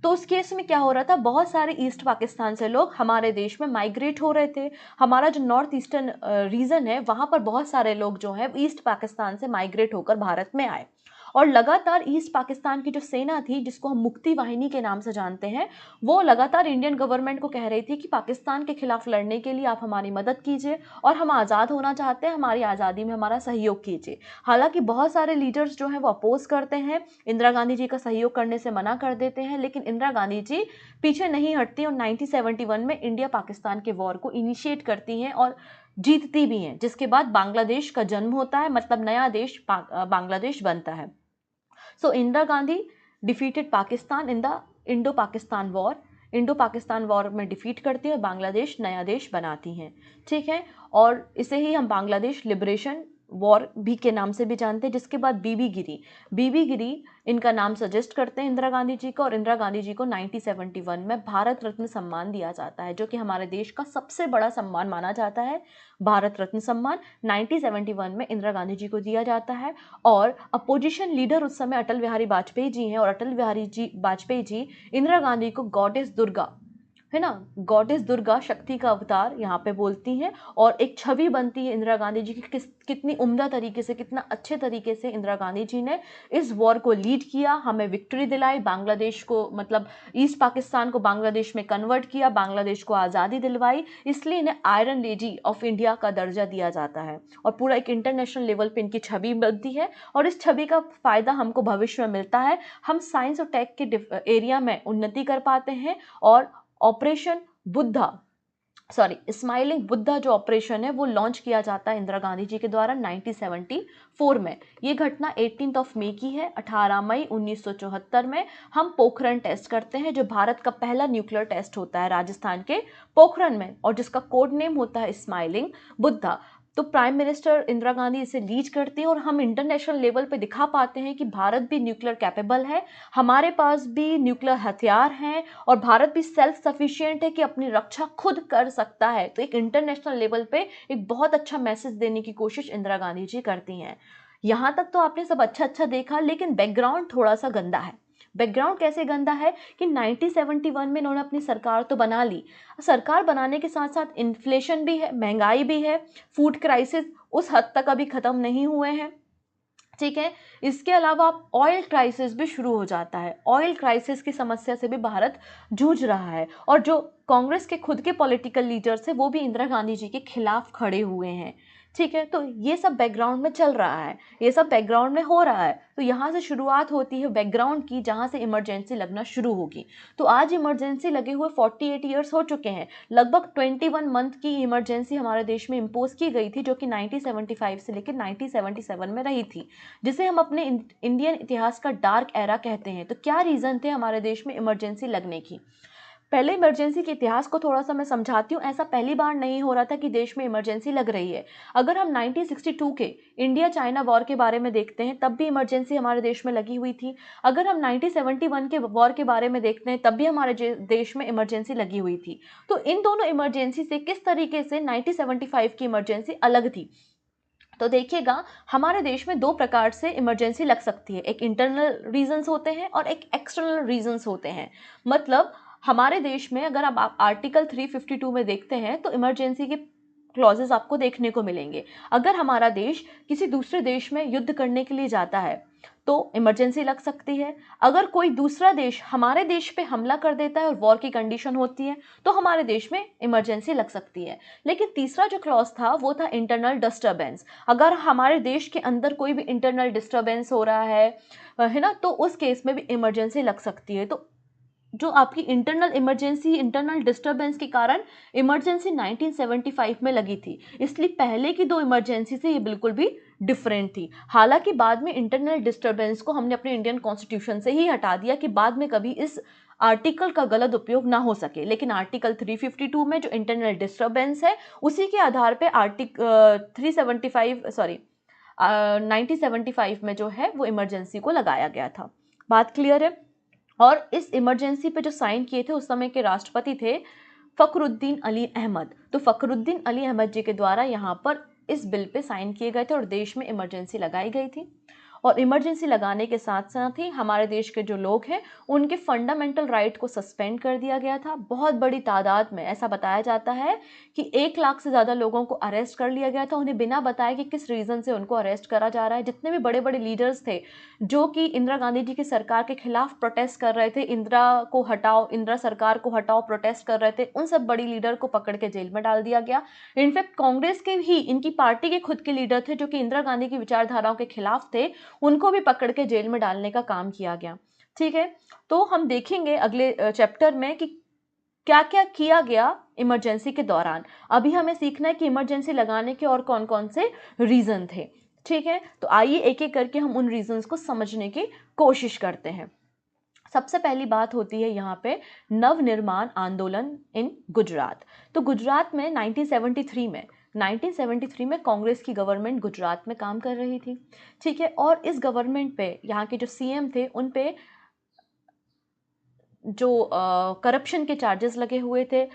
तो उस केस में क्या हो रहा था, बहुत सारे ईस्ट पाकिस्तान से लोग हमारे देश में माइग्रेट हो रहे थे। हमारा जो नॉर्थ ईस्टर्न रीजन है वहाँ पर बहुत सारे लोग जो है ईस्ट पाकिस्तान से माइग्रेट होकर भारत में आए। और लगातार ईस्ट पाकिस्तान की जो सेना थी, जिसको हम मुक्ति वाहिनी के नाम से जानते हैं, वो लगातार इंडियन गवर्नमेंट को कह रही थी कि पाकिस्तान के खिलाफ लड़ने के लिए आप हमारी मदद कीजिए और हम आज़ाद होना चाहते हैं, हमारी आज़ादी में हमारा सहयोग कीजिए। हालांकि बहुत सारे लीडर्स जो हैं वो अपोज करते हैं, इंदिरा गांधी जी का सहयोग करने से मना कर देते हैं, लेकिन इंदिरा गांधी जी पीछे नहीं हटती और 1971 में इंडिया पाकिस्तान के वॉर को इनिशिएट करती हैं और जीतती भी हैं, जिसके बाद बांग्लादेश का जन्म होता है, मतलब नया देश बांग्लादेश बनता है। So Indira Gandhi defeated Pakistan in the Indo-Pakistan War. Indo Pakistan war में डिफीट करती है और बांग्लादेश नया देश बनाती हैं, ठीक है। और इसे ही हम बांग्लादेश लिबरेशन वॉर भी के नाम से भी जानते हैं। जिसके बाद बीबी गिरी इनका नाम सजेस्ट करते हैं इंदिरा गांधी जी को, और इंदिरा गांधी जी को 1971 में भारत रत्न सम्मान दिया जाता है, जो कि हमारे देश का सबसे बड़ा सम्मान माना जाता है। भारत रत्न सम्मान 1971 में इंदिरा गांधी जी को दिया जाता है। और अपोजिशन लीडर उस समय अटल बिहारी वाजपेयी जी हैं, और अटल बिहारी जी वाजपेयी जी इंदिरा गांधी को गॉडेस दुर्गा, है ना, गॉडेस दुर्गा, शक्ति का अवतार यहाँ पे बोलती हैं। और एक छवि बनती है इंदिरा गांधी जी की, कितनी उम्दा तरीके से, कितना अच्छे तरीके से इंदिरा गांधी जी ने इस वॉर को लीड किया, हमें विक्ट्री दिलाई, बांग्लादेश को, मतलब ईस्ट पाकिस्तान को बांग्लादेश में कन्वर्ट किया, बांग्लादेश को आज़ादी दिलवाई। इसलिए इन्हें आयरन लेडी ऑफ इंडिया का दर्जा दिया जाता है और पूरा एक इंटरनेशनल लेवल पे इनकी छवि बनती है। और इस छवि का फ़ायदा हमको भविष्य में मिलता है, हम साइंस और टेक के एरिया में उन्नति कर पाते हैं। और operation Buddha, sorry smiling Buddha जो ऑपरेशन है वो लॉन्च किया जाता है इंदिरा गांधी जी के द्वारा 1974 में। ये घटना 18 मई की है। 18 मई 1974 में हम पोखरण टेस्ट करते हैं, जो भारत का पहला न्यूक्लियर टेस्ट होता है राजस्थान के पोखरण में, और जिसका कोड नेम होता है स्माइलिंग बुद्धा। तो प्राइम मिनिस्टर इंदिरा गांधी इसे लीड करती हैं और हम इंटरनेशनल लेवल पे दिखा पाते हैं कि भारत भी न्यूक्लियर कैपेबल है, हमारे पास भी न्यूक्लियर हथियार हैं और भारत भी सेल्फ सफिशिएंट है कि अपनी रक्षा खुद कर सकता है। तो एक इंटरनेशनल लेवल पे एक बहुत अच्छा मैसेज देने की कोशिश इंदिरा गांधी जी करती हैं। यहाँ तक तो आपने सब अच्छा देखा, लेकिन बैकग्राउंड थोड़ा सा गंदा है। बैकग्राउंड कैसे गंदा है कि 1971 में इन्होंने अपनी सरकार तो बना ली, सरकार बनाने के साथ साथ इन्फ्लेशन भी है, महंगाई भी है, फूड क्राइसिस उस हद तक अभी ख़त्म नहीं हुए हैं, ठीक है। इसके अलावा आप ऑयल क्राइसिस भी शुरू हो जाता है, ऑयल क्राइसिस की समस्या से भी भारत जूझ रहा है, और जो कांग्रेस के खुद के पॉलिटिकल लीडर्स हैं वो भी इंदिरा गांधी जी के खिलाफ खड़े हुए हैं, ठीक है। तो ये सब बैकग्राउंड में चल रहा है, ये सब बैकग्राउंड में हो रहा है। तो यहाँ से शुरुआत होती है बैकग्राउंड की, जहाँ से इमरजेंसी लगना शुरू होगी। तो आज इमरजेंसी लगे हुए 48 ईयर्स हो चुके हैं। लगभग 21 मंथ की इमरजेंसी हमारे देश में इम्पोज की गई थी, जो कि 1975 से लेकर 1977 में रही थी, जिसे हम अपने इंडियन इतिहास का डार्क एरा कहते हैं। तो क्या रीज़न थे हमारे देश में इमरजेंसी लगने की? पहले इमरजेंसी के इतिहास को थोड़ा सा मैं समझाती हूँ। ऐसा पहली बार नहीं हो रहा था कि देश में इमरजेंसी लग रही है। अगर हम 1962 के इंडिया चाइना वॉर के बारे में देखते हैं, तब भी इमरजेंसी हमारे देश में लगी हुई थी। अगर हम 1971 के वॉर के बारे में देखते हैं, तब भी हमारे देश में इमरजेंसी लगी हुई थी। तो इन दोनों इमरजेंसी से किस तरीके से 1975 की इमरजेंसी अलग थी? तो देखिएगा, हमारे देश में दो प्रकार से इमरजेंसी लग सकती है, एक इंटरनल रीजंस होते हैं और एक एक्सटर्नल रीजंस होते हैं। मतलब हमारे देश में अगर आप आर्टिकल 352 में देखते हैं तो इमरजेंसी के क्लॉजेस आपको देखने को मिलेंगे। अगर हमारा देश किसी दूसरे देश में युद्ध करने के लिए जाता है तो इमरजेंसी लग सकती है। अगर कोई दूसरा देश हमारे देश पे हमला कर देता है और वॉर की कंडीशन होती है तो हमारे देश में इमरजेंसी लग सकती है। लेकिन तीसरा जो क्लॉज था वो था इंटरनल डिस्टर्बेंस। अगर हमारे देश के अंदर कोई भी इंटरनल डिस्टर्बेंस हो रहा है ना, तो उस केस में भी इमरजेंसी लग सकती है। तो जो आपकी इंटरनल इमरजेंसी, इंटरनल डिस्टर्बेंस के कारण इमरजेंसी 1975 में लगी थी, इसलिए पहले की दो इमरजेंसी से ये बिल्कुल भी डिफरेंट थी। हालांकि बाद में इंटरनल डिस्टर्बेंस को हमने अपने इंडियन कॉन्स्टिट्यूशन से ही हटा दिया कि बाद में कभी इस आर्टिकल का गलत उपयोग ना हो सके। लेकिन आर्टिकल 352 में जो इंटरनल डिस्टर्बेंस है, उसी के आधार पर आर्टिकल 1975 में जो है वो इमरजेंसी को लगाया गया था। बात क्लियर है? और इस इमरजेंसी पे जो साइन किए थे उस समय के राष्ट्रपति थे फखरुद्दीन अली अहमद। तो फखरुद्दीन अली अहमद जी के द्वारा यहाँ पर इस बिल पे साइन किए गए थे और देश में इमरजेंसी लगाई गई थी। और इमरजेंसी लगाने के साथ साथ ही हमारे देश के जो लोग हैं उनके फंडामेंटल राइट को सस्पेंड कर दिया गया था। बहुत बड़ी तादाद में, ऐसा बताया जाता है कि 1 लाख से ज़्यादा लोगों को अरेस्ट कर लिया गया था, उन्हें बिना बताए कि किस रीज़न से उनको अरेस्ट करा जा रहा है। जितने भी बड़े बड़े लीडर्स थे जो कि इंदिरा गांधी जी की सरकार के खिलाफ प्रोटेस्ट कर रहे थे, इंदिरा को हटाओ, इंदिरा सरकार को हटाओ प्रोटेस्ट कर रहे थे, उन सब बड़ी लीडर को पकड़ के जेल में डाल दिया गया। इनफैक्ट कांग्रेस के ही, इनकी पार्टी के खुद के लीडर थे जो कि इंदिरा गांधी की विचारधाराओं के खिलाफ थे, उनको भी पकड़ के जेल में डालने का काम किया गया। ठीक है, तो हम देखेंगे अगले चैप्टर में कि क्या क्या किया गया इमरजेंसी के दौरान। अभी हमें सीखना है कि इमरजेंसी लगाने के और कौन कौन से रीजन थे। ठीक है, तो आइए एक एक करके हम उन रीजंस को समझने की कोशिश करते हैं। सबसे पहली बात होती है यहाँ पे नवनिर्माण आंदोलन इन गुजरात। तो गुजरात में 1973 में कांग्रेस की गवर्नमेंट गुजरात में काम कर रही थी। ठीक है, और इस गवर्नमेंट पे यहाँ के जो सीएम थे उन पे जो करप्शन के चार्जेस लगे हुए थे।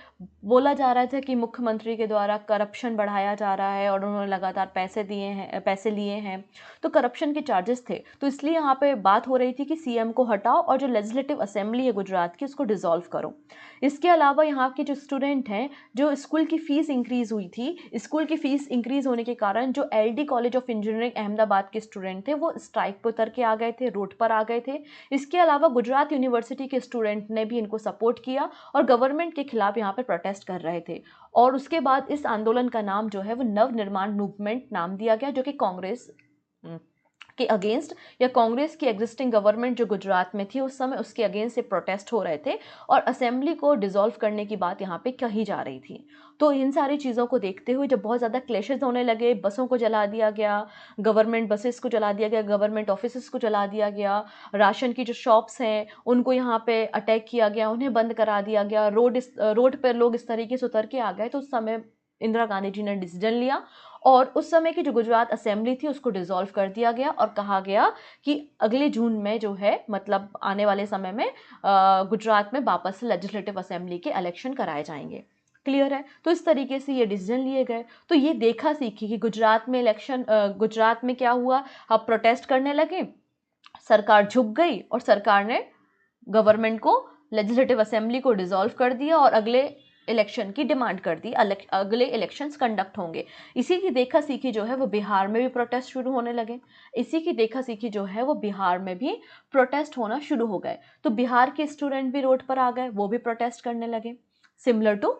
बोला जा रहा था कि मुख्यमंत्री के द्वारा करप्शन बढ़ाया जा रहा है और उन्होंने लगातार पैसे लिए हैं, तो करप्शन के चार्जेस थे। तो इसलिए यहाँ पे बात हो रही थी कि सीएम को हटाओ और जो लेजिस्लेटिव असेंबली है गुजरात की उसको डिसॉल्व करो। इसके अलावा यहाँ के जो स्टूडेंट हैं, जो स्कूल की फ़ीस इंक्रीज़ हुई थी, स्कूल की फ़ीस इंक्रीज़ होने के कारण जो LD college of engineering Ahmedabad के स्टूडेंट थे वो स्ट्राइक पर उतर के आ गए थे, रोड पर आ गए थे। इसके अलावा गुजरात यूनिवर्सिटी के स्टूडेंट ने भी इनको सपोर्ट किया और गवर्नमेंट के खिलाफ यहाँ पर प्रोटेस्ट कर रहे थे। और उसके बाद इस आंदोलन का नाम जो है वो नवनिर्माण मूवमेंट नाम दिया गया, जो कि कांग्रेस के अगेंस्ट या कांग्रेस की एग्जिस्टिंग गवर्नमेंट जो गुजरात में थी उस समय उसके अगेंस्ट से प्रोटेस्ट हो रहे थे और असेंबली को डिसॉल्व करने की बात यहाँ पे कही जा रही थी। तो इन सारी चीज़ों को देखते हुए जब बहुत ज़्यादा क्लैशेस होने लगे, बसों को जला दिया गया, गवर्नमेंट बसेस को जला दिया गया, गवर्नमेंट ऑफिसेस को जला दिया गया, राशन की जो शॉप्स हैं उनको यहाँ पे अटैक किया गया, उन्हें बंद करा दिया गया, रोड पर लोग इस तरीके से उतर के आ गए, तो उस समय इंदिरा गांधी जी ने डिसीजन लिया और उस समय की जो गुजरात असेंबली थी उसको डिसॉल्व कर दिया गया और कहा गया कि अगले जून में जो है, मतलब आने वाले समय में गुजरात में वापस से लेजिस्लेटिव असेंबली के इलेक्शन कराए जाएंगे। क्लियर है? तो इस तरीके से ये डिसीजन लिए गए। तो ये देखा सीखी कि गुजरात में क्या हुआ, अब प्रोटेस्ट करने लगे, सरकार झुक गई और सरकार ने गवर्नमेंट को, लेजिस्लेटिव असेंबली को डिसॉल्व कर दिया और अगले इलेक्शन की डिमांड कर दी, अगले इलेक्शंस कंडक्ट होंगे। इसी की देखा सीखी जो है वो बिहार में भी प्रोटेस्ट शुरू होने लगे। इसी की देखा सीखी जो है वो बिहार में भी प्रोटेस्ट होना शुरू हो गए। तो बिहार के स्टूडेंट भी रोड पर आ गए, वो भी प्रोटेस्ट करने लगे, सिमिलर टू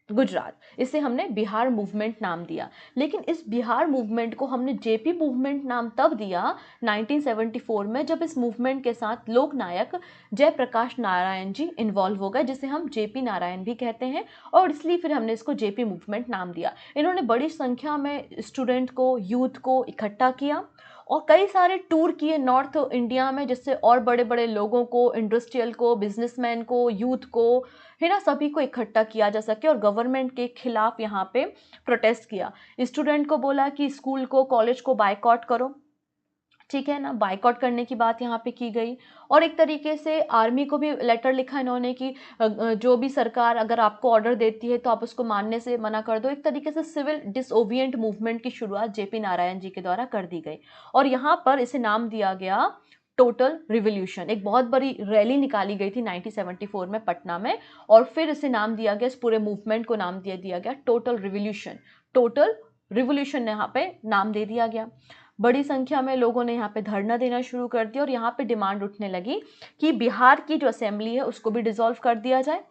गुजरात। इसे हमने बिहार मूवमेंट नाम दिया। लेकिन इस बिहार मूवमेंट को हमने जेपी मूवमेंट नाम तब दिया 1974 में, जब इस मूवमेंट के साथ लोकनायक जयप्रकाश नारायण जी इन्वॉल्व हो गए, जिसे हम जेपी नारायण भी कहते हैं, और इसलिए फिर हमने इसको जेपी मूवमेंट नाम दिया। इन्होंने बड़ी संख्या में स्टूडेंट को, यूथ को इकट्ठा किया और कई सारे टूर किए नॉर्थ इंडिया में, जिससे और बड़े बड़े लोगों को, इंडस्ट्रियल को, बिजनेसमैन को, यूथ को, है ना, सभी को इकट्ठा किया जा सके और गवर्नमेंट के खिलाफ यहाँ पे प्रोटेस्ट किया। स्टूडेंट को बोला कि स्कूल को, कॉलेज को बायकॉट करो, ठीक है ना, बायकॉट करने की बात यहाँ पे की गई। और एक तरीके से आर्मी को भी लेटर लिखा इन्होंने कि जो भी सरकार अगर आपको ऑर्डर देती है तो आप उसको मानने से मना कर दो। एक तरीके से सिविल डिसओबिएंट मूवमेंट की शुरुआत जेपी नारायण जी के द्वारा कर दी गई और यहाँ पर इसे नाम दिया गया टोटल रिवॉल्यूशन। एक बहुत बड़ी रैली निकाली गई थी 1974 में पटना में और फिर इसे नाम दिया गया, इस पूरे मूवमेंट को नाम दिया गया टोटल रिवॉल्यूशन। टोटल रिवॉल्यूशन यहाँ पे नाम दे दिया गया। बड़ी संख्या में लोगों ने यहाँ पे धरना देना शुरू कर दिया और यहाँ पे डिमांड उठने लगी कि बिहार की जो असेंबली है उसको भी डिसॉल्व कर दिया जाए।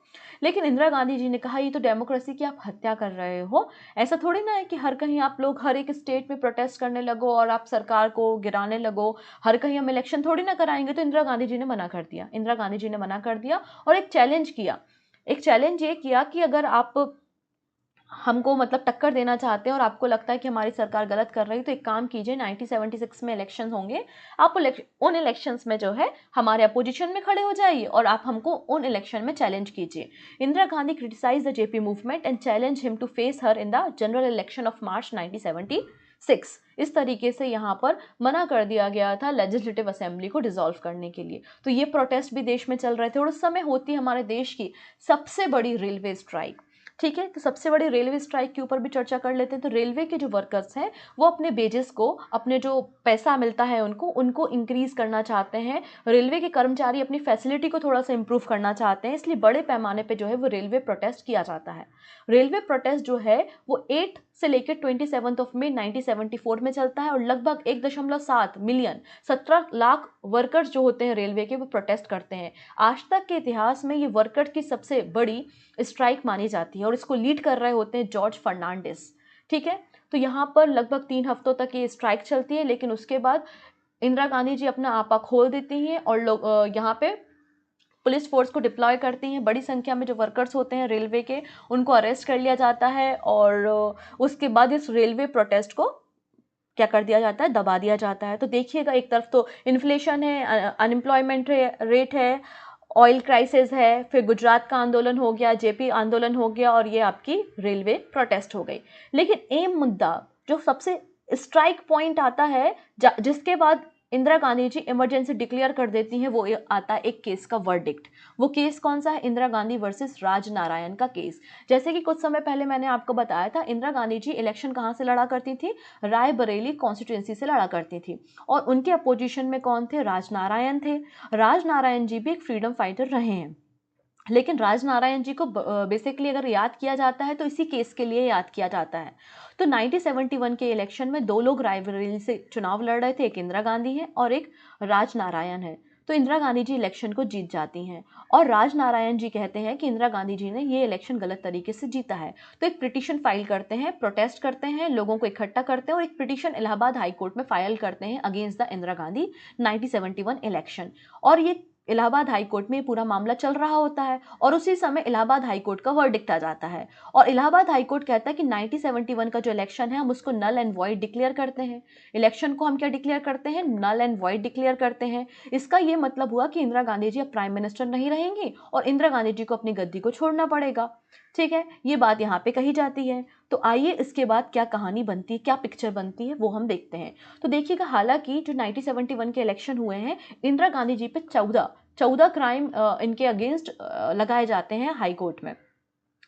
लेकिन इंदिरा गांधी जी ने कहा ये तो डेमोक्रेसी की आप हत्या कर रहे हो, ऐसा थोड़ी ना है कि हर कहीं आप लोग हर एक स्टेट में प्रोटेस्ट करने लगो और आप सरकार को गिराने लगो, हर कहीं हम इलेक्शन थोड़ी ना कराएंगे। तो इंदिरा गांधी जी ने मना कर दिया, इंदिरा गांधी जी ने मना कर दिया और एक चैलेंज किया। एक चैलेंज ये किया कि अगर आप हमको मतलब टक्कर देना चाहते हैं और आपको लगता है कि हमारी सरकार गलत कर रही है तो एक काम कीजिए, 1976 में इलेक्शन होंगे, आप उन इलेक्शंस में जो है हमारे अपोजिशन में खड़े हो जाइए और आप हमको उन इलेक्शन में चैलेंज कीजिए। Indira Gandhi criticise the JP movement and challenge him to face her in the general election of March 1976। इस तरीके से यहाँ पर मना कर दिया गया था लेजिस्लेटिव असेंबली को डिसॉल्व करने के लिए। तो ये प्रोटेस्ट भी देश में चल रहे थे और उस समय होती हमारे देश की सबसे बड़ी रेलवे स्ट्राइक। ठीक है, तो सबसे बड़ी रेलवे स्ट्राइक के ऊपर भी चर्चा कर लेते हैं। तो रेलवे के जो वर्कर्स हैं वो अपने वेजेस को, अपने जो पैसा मिलता है उनको इंक्रीज करना चाहते हैं। रेलवे के कर्मचारी अपनी फैसिलिटी को थोड़ा सा इंप्रूव करना चाहते हैं, इसलिए बड़े पैमाने पे जो है वो रेलवे प्रोटेस्ट किया जाता है। रेलवे प्रोटेस्ट जो है वो 8 से लेकर 27 मई 1974 में चलता है और लगभग 1.7 मिलियन 17 लाख वर्कर्स जो होते हैं रेलवे के वो प्रोटेस्ट करते हैं। आज तक के इतिहास में ये वर्कर्स की सबसे बड़ी स्ट्राइक मानी जाती है और इसको लीड कर रहे होते हैं जॉर्ज फर्नांडिस। ठीक है, तो यहाँ पर लगभग 3 हफ्तों तक ये स्ट्राइक चलती है, लेकिन उसके बाद इंदिरा गांधी जी अपना आपा खोल देती हैं और लोग यहाँ पे पुलिस फोर्स को डिप्लॉय करती हैं। बड़ी संख्या में जो वर्कर्स होते हैं रेलवे के उनको अरेस्ट कर लिया जाता है और उसके बाद इस रेलवे प्रोटेस्ट को क्या कर दिया जाता है, दबा दिया जाता है। तो देखिएगा, एक तरफ तो इन्फ्लेशन है, अनएम्प्लॉयमेंट रेट है, ऑयल क्राइसिस है, फिर गुजरात का आंदोलन हो गया, जेपी आंदोलन हो गया और ये आपकी रेलवे प्रोटेस्ट हो गई। लेकिन एम मुद्दा जो सबसे स्ट्राइक पॉइंट आता है जिसके बाद इंदिरा गांधी जी इमरजेंसी डिक्लेयर कर देती हैं, वो आता है एक केस का वर्डिक्ट। वो केस कौन सा है? इंदिरा गांधी वर्सेस राजनारायण का केस। जैसे कि कुछ समय पहले मैंने आपको बताया था, इंदिरा गांधी जी इलेक्शन कहाँ से लड़ा करती थी? रायबरेली कॉन्स्टिट्यूंसी से लड़ा करती थी और उनके अपोजिशन में कौन थे? राजनारायण थे। राजनारायण जी भी एक फ्रीडम फाइटर रहे हैं, लेकिन राजनारायण जी को बेसिकली अगर याद किया जाता है तो इसी केस के लिए याद किया जाता है। तो 1971 के इलेक्शन में दो लोग रायबरेली से चुनाव लड़ रहे थे, एक इंदिरा गांधी है और एक राजनारायण है। तो इंदिरा गांधी जी इलेक्शन को जीत जाती हैं और राजनारायण जी कहते हैं कि इंदिरा गांधी जी ने ये इलेक्शन गलत तरीके से जीता है। तो एक पिटीशन फाइल करते हैं, प्रोटेस्ट करते हैं, लोगों को इकट्ठा करते हैं और एक पिटीशन इलाहाबाद हाई कोर्ट में फाइल करते हैं against the Indira Gandhi 1971 election. और ये इलाहाबाद हाई कोर्ट में पूरा मामला चल रहा होता है और उसी समय इलाहाबाद हाई कोर्ट का वर्डिक्ट आ जाता है और इलाहाबाद हाई कोर्ट कहता है कि 1971 का जो इलेक्शन है हम उसको नल एंड वॉइड डिक्लेयर करते हैं। इलेक्शन को हम क्या डिक्लेयर करते हैं? नल एंड वॉइड डिक्लेयर करते हैं। इसका ये मतलब हुआ कि इंदिरा गांधी जी अब प्राइम मिनिस्टर नहीं रहेंगी और इंदिरा गांधी जी को अपनी गद्दी को छोड़ना पड़ेगा। ठीक है, ये बात यहाँ पे कही जाती है। तो आइए इसके बाद क्या कहानी बनती है, क्या पिक्चर बनती है, वो हम देखते हैं। तो देखिएगा, हालांकि जो 1971 के इलेक्शन हुए हैं, इंदिरा गांधी जी पे 14 क्राइम इनके अगेंस्ट लगाए जाते हैं हाई कोर्ट में,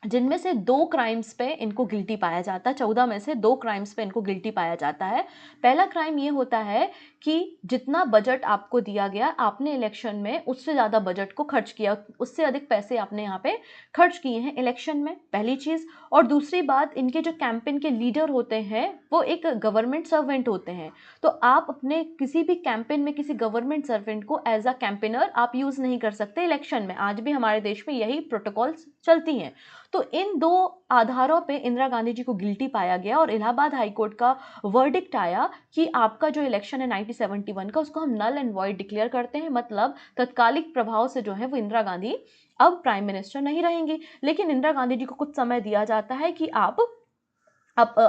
जिनमें से 2 क्राइम्स पे इनको गिल्टी पाया जाता है। 14 में से 2 क्राइम्स पे इनको गिल्टी पाया जाता है। पहला क्राइम ये होता है कि जितना बजट आपको दिया गया, आपने इलेक्शन में उससे ज़्यादा बजट को खर्च किया, उससे अधिक पैसे आपने यहाँ पे खर्च किए हैं इलेक्शन में, पहली चीज़। और दूसरी बात, इनके जो कैंपेन के लीडर होते हैं वो एक गवर्नमेंट सर्वेंट होते हैं। तो आप अपने किसी भी कैंपेन में किसी गवर्नमेंट सर्वेंट को एज अ कैंपेनर आप यूज़ नहीं कर सकते इलेक्शन में। आज भी हमारे देश में यही प्रोटोकॉल्स चलती हैं। तो इन 2 आधारों पे इंदिरा गांधी जी को गिल्टी पाया गया और इलाहाबाद हाई कोर्ट का वर्डिक्ट आया कि आपका जो इलेक्शन है 1971 का, उसको हम नल एंड वॉइड डिक्लेयर करते हैं। मतलब तत्कालिक प्रभाव से जो है वो इंदिरा गांधी अब प्राइम मिनिस्टर नहीं रहेंगी। लेकिन इंदिरा गांधी जी को कुछ समय दिया जाता है कि आप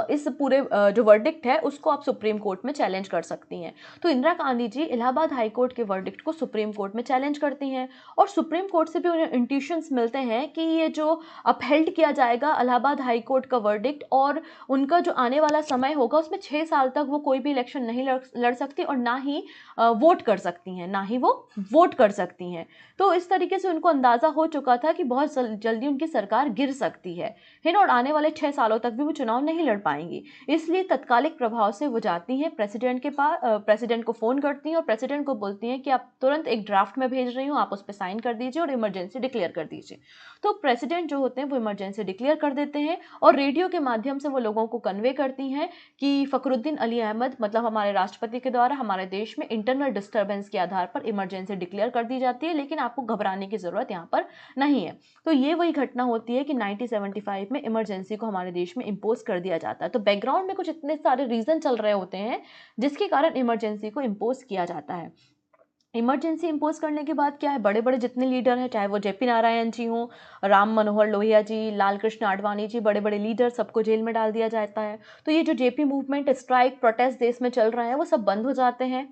इस पूरे जो वर्डिक्ट है उसको आप सुप्रीम कोर्ट में चैलेंज कर सकती हैं। तो इंदिरा गांधी जी इलाहाबाद हाई कोर्ट के वर्डिक्ट को सुप्रीम कोर्ट में चैलेंज करती हैं और सुप्रीम कोर्ट से भी उन्हें इंट्यूशंस मिलते हैं कि ये जो अपहेल्ड किया जाएगा इलाहाबाद हाई कोर्ट का वर्डिक्ट और उनका जो आने वाला समय होगा उसमें 6 साल तक वो कोई भी इलेक्शन नहीं लड़ सकती और ना ही वोट कर सकती हैं, ना ही वो वोट कर सकती हैं। तो इस तरीके से उनको अंदाज़ा हो चुका था कि बहुत जल्दी उनकी सरकार गिर सकती है ना, और आने वाले 6 सालों तक भी वो चुनाव नहीं लड़ पाएंगी। इसलिए तत्कालिक प्रभाव से वो जाती हैं प्रेसिडेंट के पास, प्रेसिडेंट को फ़ोन करती हैं और प्रेसिडेंट को बोलती हैं कि आप तुरंत एक ड्राफ्ट में भेज रही हूँ, आप उस पर साइन कर दीजिए और इमरजेंसी डिक्लेयर कर दीजिए। तो प्रेसिडेंट जो होते हैं वो इमरजेंसी डिक्लेयर कर देते हैं और रेडियो के माध्यम से वो लोगों को कन्वे करती हैं कि फ़खरुद्दीन अली अहमद, मतलब हमारे राष्ट्रपति के द्वारा हमारे देश में इंटरनल डिस्टर्बेंस के आधार पर इमरजेंसी डिक्लेयर कर दी जाती है, लेकिन आपको घबराने की ज़रूरत यहाँ पर नहीं है। तो ये वही घटना होती है कि 1975 में इमरजेंसी को हमारे देश में इम्पोज कर दिया जाता है। तो बैकग्राउंड में कुछ इतने सारे रीज़न चल रहे होते हैं जिसके कारण इमरजेंसी को इम्पोज किया जाता है। इमरजेंसी इम्पोज करने के बाद क्या है, बड़े बड़े जितने लीडर हैं, चाहे वो जेपी नारायण जी हों, राम मनोहर लोहिया जी, लाल कृष्ण आडवाणी जी, बड़े बड़े लीडर, सबको जेल में डाल दिया जाता है। तो ये जो जेपी मूवमेंट, स्ट्राइक, प्रोटेस्ट देश में चल रहे हैं वो सब बंद हो जाते हैं।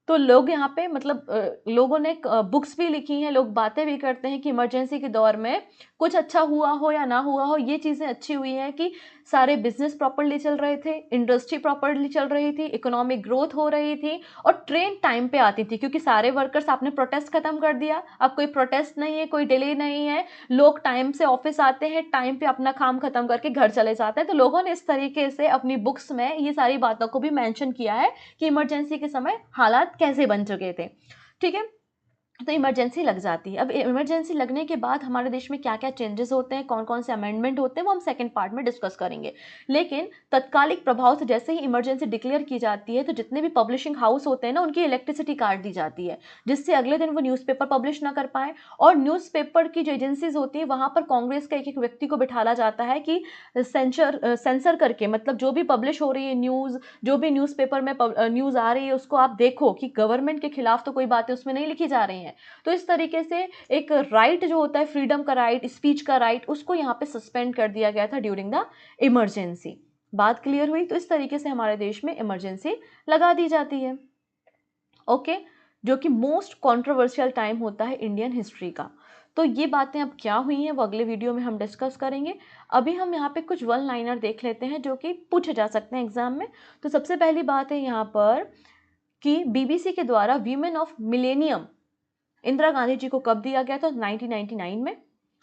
तो लोग यहाँ पे मतलब लोगों ने बुक्स भी लिखी हैं, लोग बातें भी करते हैं कि इमरजेंसी के दौर में कुछ अच्छा हुआ हो या ना हुआ हो, ये चीज़ें अच्छी हुई हैं कि सारे बिजनेस प्रॉपरली चल रहे थे, इंडस्ट्री प्रॉपरली चल रही थी, इकोनॉमिक ग्रोथ हो रही थी और ट्रेन टाइम पे आती थी, क्योंकि सारे वर्कर्स, आपने प्रोटेस्ट खत्म कर दिया, अब कोई प्रोटेस्ट नहीं है, कोई डिले नहीं है, लोग टाइम से ऑफिस आते हैं, टाइम पे अपना काम खत्म करके घर चले जाते हैं। तो लोगों ने इस तरीके से अपनी बुक्स में ये सारी बातों को भी मेंशन किया है कि इमरजेंसी के समय हालात कैसे बन चुके थे। ठीक है, तो इमरजेंसी लग जाती है। अब इमरजेंसी लगने के बाद हमारे देश में क्या क्या चेंजेस होते हैं, कौन कौन से अमेंडमेंट होते हैं, वो हम सेकंड पार्ट में डिस्कस करेंगे। लेकिन तत्कालिक प्रभाव से जैसे ही इमरजेंसी डिक्लेयर की जाती है तो जितने भी पब्लिशिंग हाउस होते हैं ना, उनकी इलेक्ट्रिसिटी काट दी जाती है, जिससे अगले दिन वो न्यूज़पेपर पब्लिश ना कर पाए। और न्यूज़पेपर की जो एजेंसीज होती है वहाँ पर कांग्रेस का एक एक व्यक्ति को बिठाला जाता है कि सेंसर करके, मतलब जो भी पब्लिश हो रही है न्यूज़, जो भी न्यूज़पेपर में न्यूज़ आ रही है, उसको आप देखो कि गवर्नमेंट के खिलाफ तो कोई बातें उसमें नहीं लिखी जा रही हैं। तो इस तरीके से एक राइट जो होता है, फ्रीडम का राइट, स्पीच का राइट, उसको यहाँ पे सस्पेंड कर दिया गया था ड्यूरिंग द इमरजेंसी। बात क्लियर हुई? तो इस तरीके से हमारे देश में इमरजेंसी लगा दी जाती है। ओके, जो कि मोस्ट कंट्रोवर्शियल टाइम होता है इंडियन हिस्ट्री का। तो ये बातें अब क्या हुई हैं वो अगले वीडियो में हम डिस्कस करेंगे। अभी हम यहाँ पे कुछ वन लाइनर देख लेते हैं जो कि पूछे जा सकते हैं एग्जाम में। तो सबसे पहली बात है यहाँ पर कि बीबीसी के द्वारा women of millennium Indira Gandhi ji को कब दिया गया था? 1999 में।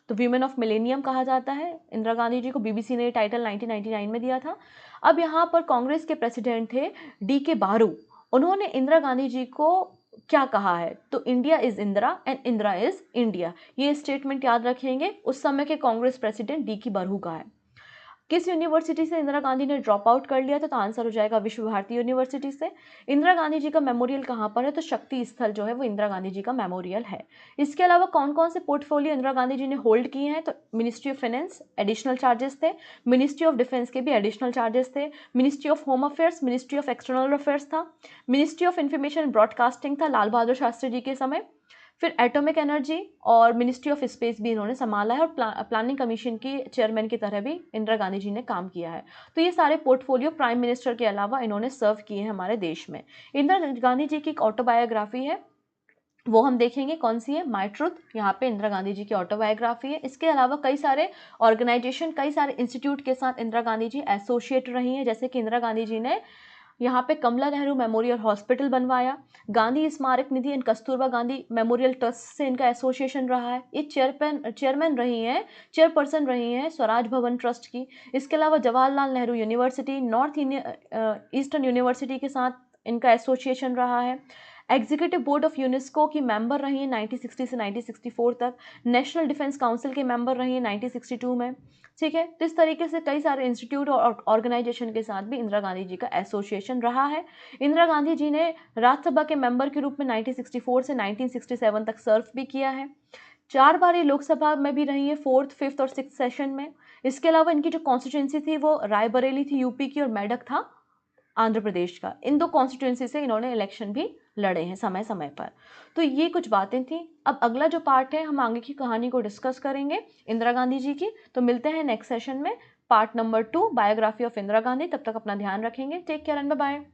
तो वीमेन ऑफ मिलेनियम कहा जाता है इंदिरा गांधी जी को, बीबीसी ने टाइटल 1999 में दिया था। अब यहाँ पर कांग्रेस के प्रेसिडेंट थे DK बारू। उन्होंने इंदिरा गांधी जी को क्या कहा है? तो India is Indira and Indira is India. ये स्टेटमेंट याद रखेंगे, उस समय के कांग्रेस प्रेसिडेंट DK बारू का है। किस यूनिवर्सिटी से इंदिरा गांधी ने ड्रॉप आउट कर लिया था? तो आंसर हो जाएगा विश्व भारती यूनिवर्सिटी से। इंदिरा गांधी जी का मेमोरियल कहाँ पर है? तो शक्ति स्थल जो है वो इंदिरा गांधी जी का मेमोरियल है। इसके अलावा कौन कौन से पोर्टफोलियो इंदिरा गांधी जी ने होल्ड किए हैं? तो ministry of finance, additional charges थे। मिनिस्ट्री ऑफ डिफेंस के भी एडिशनल चार्जेस थे। Ministry of home affairs, ministry of external affairs था। मिनिस्ट्री ऑफ इंफॉर्मेशन ब्रॉडकास्टिंग था लाल बहादुर शास्त्री जी के समय। फिर एटॉमिक एनर्जी और मिनिस्ट्री ऑफ स्पेस भी इन्होंने संभाला है और प्लानिंग कमीशन की चेयरमैन की तरह भी इंदिरा गांधी जी ने काम किया है। तो ये सारे पोर्टफोलियो प्राइम मिनिस्टर के अलावा इन्होंने सर्व किए हैं हमारे देश में। इंदिरा गांधी जी की एक ऑटोबायोग्राफी है, वो हम देखेंगे कौन सी है, माय ट्रुथ। यहाँ पे इंदिरा गांधी जी की ऑटोबायोग्राफी है। इसके अलावा कई सारे ऑर्गेनाइजेशन, कई सारे इंस्टीट्यूट के साथ इंदिरा गांधी जी एसोसिएट रही हैं। जैसे कि इंदिरा गांधी जी ने यहाँ पे कमला नेहरू मेमोरियल हॉस्पिटल बनवाया, Gandhi Smarak Nidhi and Kasturba Gandhi memorial trust से इनका एसोसिएशन रहा है। ये चेयरमैन रही हैं, चेयरपर्सन रही हैं स्वराज भवन ट्रस्ट की। इसके अलावा Jawaharlal Nehru university, north eastern university के साथ इनका एसोसिएशन रहा है। एग्जीक्यूटिव बोर्ड ऑफ यूनेस्को की मेंबर रही हैं 1960 से 1964 तक। नेशनल डिफेंस काउंसिल के मेंबर रही हैं 1962 में। ठीक है, तो इस तरीके से कई सारे इंस्टीट्यूट और ऑर्गेनाइजेशन के साथ भी इंदिरा गांधी जी का एसोसिएशन रहा है। इंदिरा गांधी जी ने राज्यसभा के मेंबर के रूप में 1964 से 1967 तक सर्व भी किया है। 4 बार ये लोकसभा में भी रही है, 4th, 5th और 6th सेशन में। इसके अलावा इनकी जो कॉन्स्टिट्यूंसी थी वो रायबरेली थी यूपी की, और मेडक था आंध्र प्रदेश का। इन 2 कॉन्स्टिट्यूंसी से इन्होंने इलेक्शन भी लड़े हैं समय समय पर। तो ये कुछ बातें थी। अब अगला जो पार्ट है, हम आगे की कहानी को डिस्कस करेंगे इंदिरा गांधी जी की। तो मिलते हैं नेक्स्ट सेशन में, part number 2, biography of Indira Gandhi. तब तक अपना ध्यान रखेंगे। Take care and bye bye.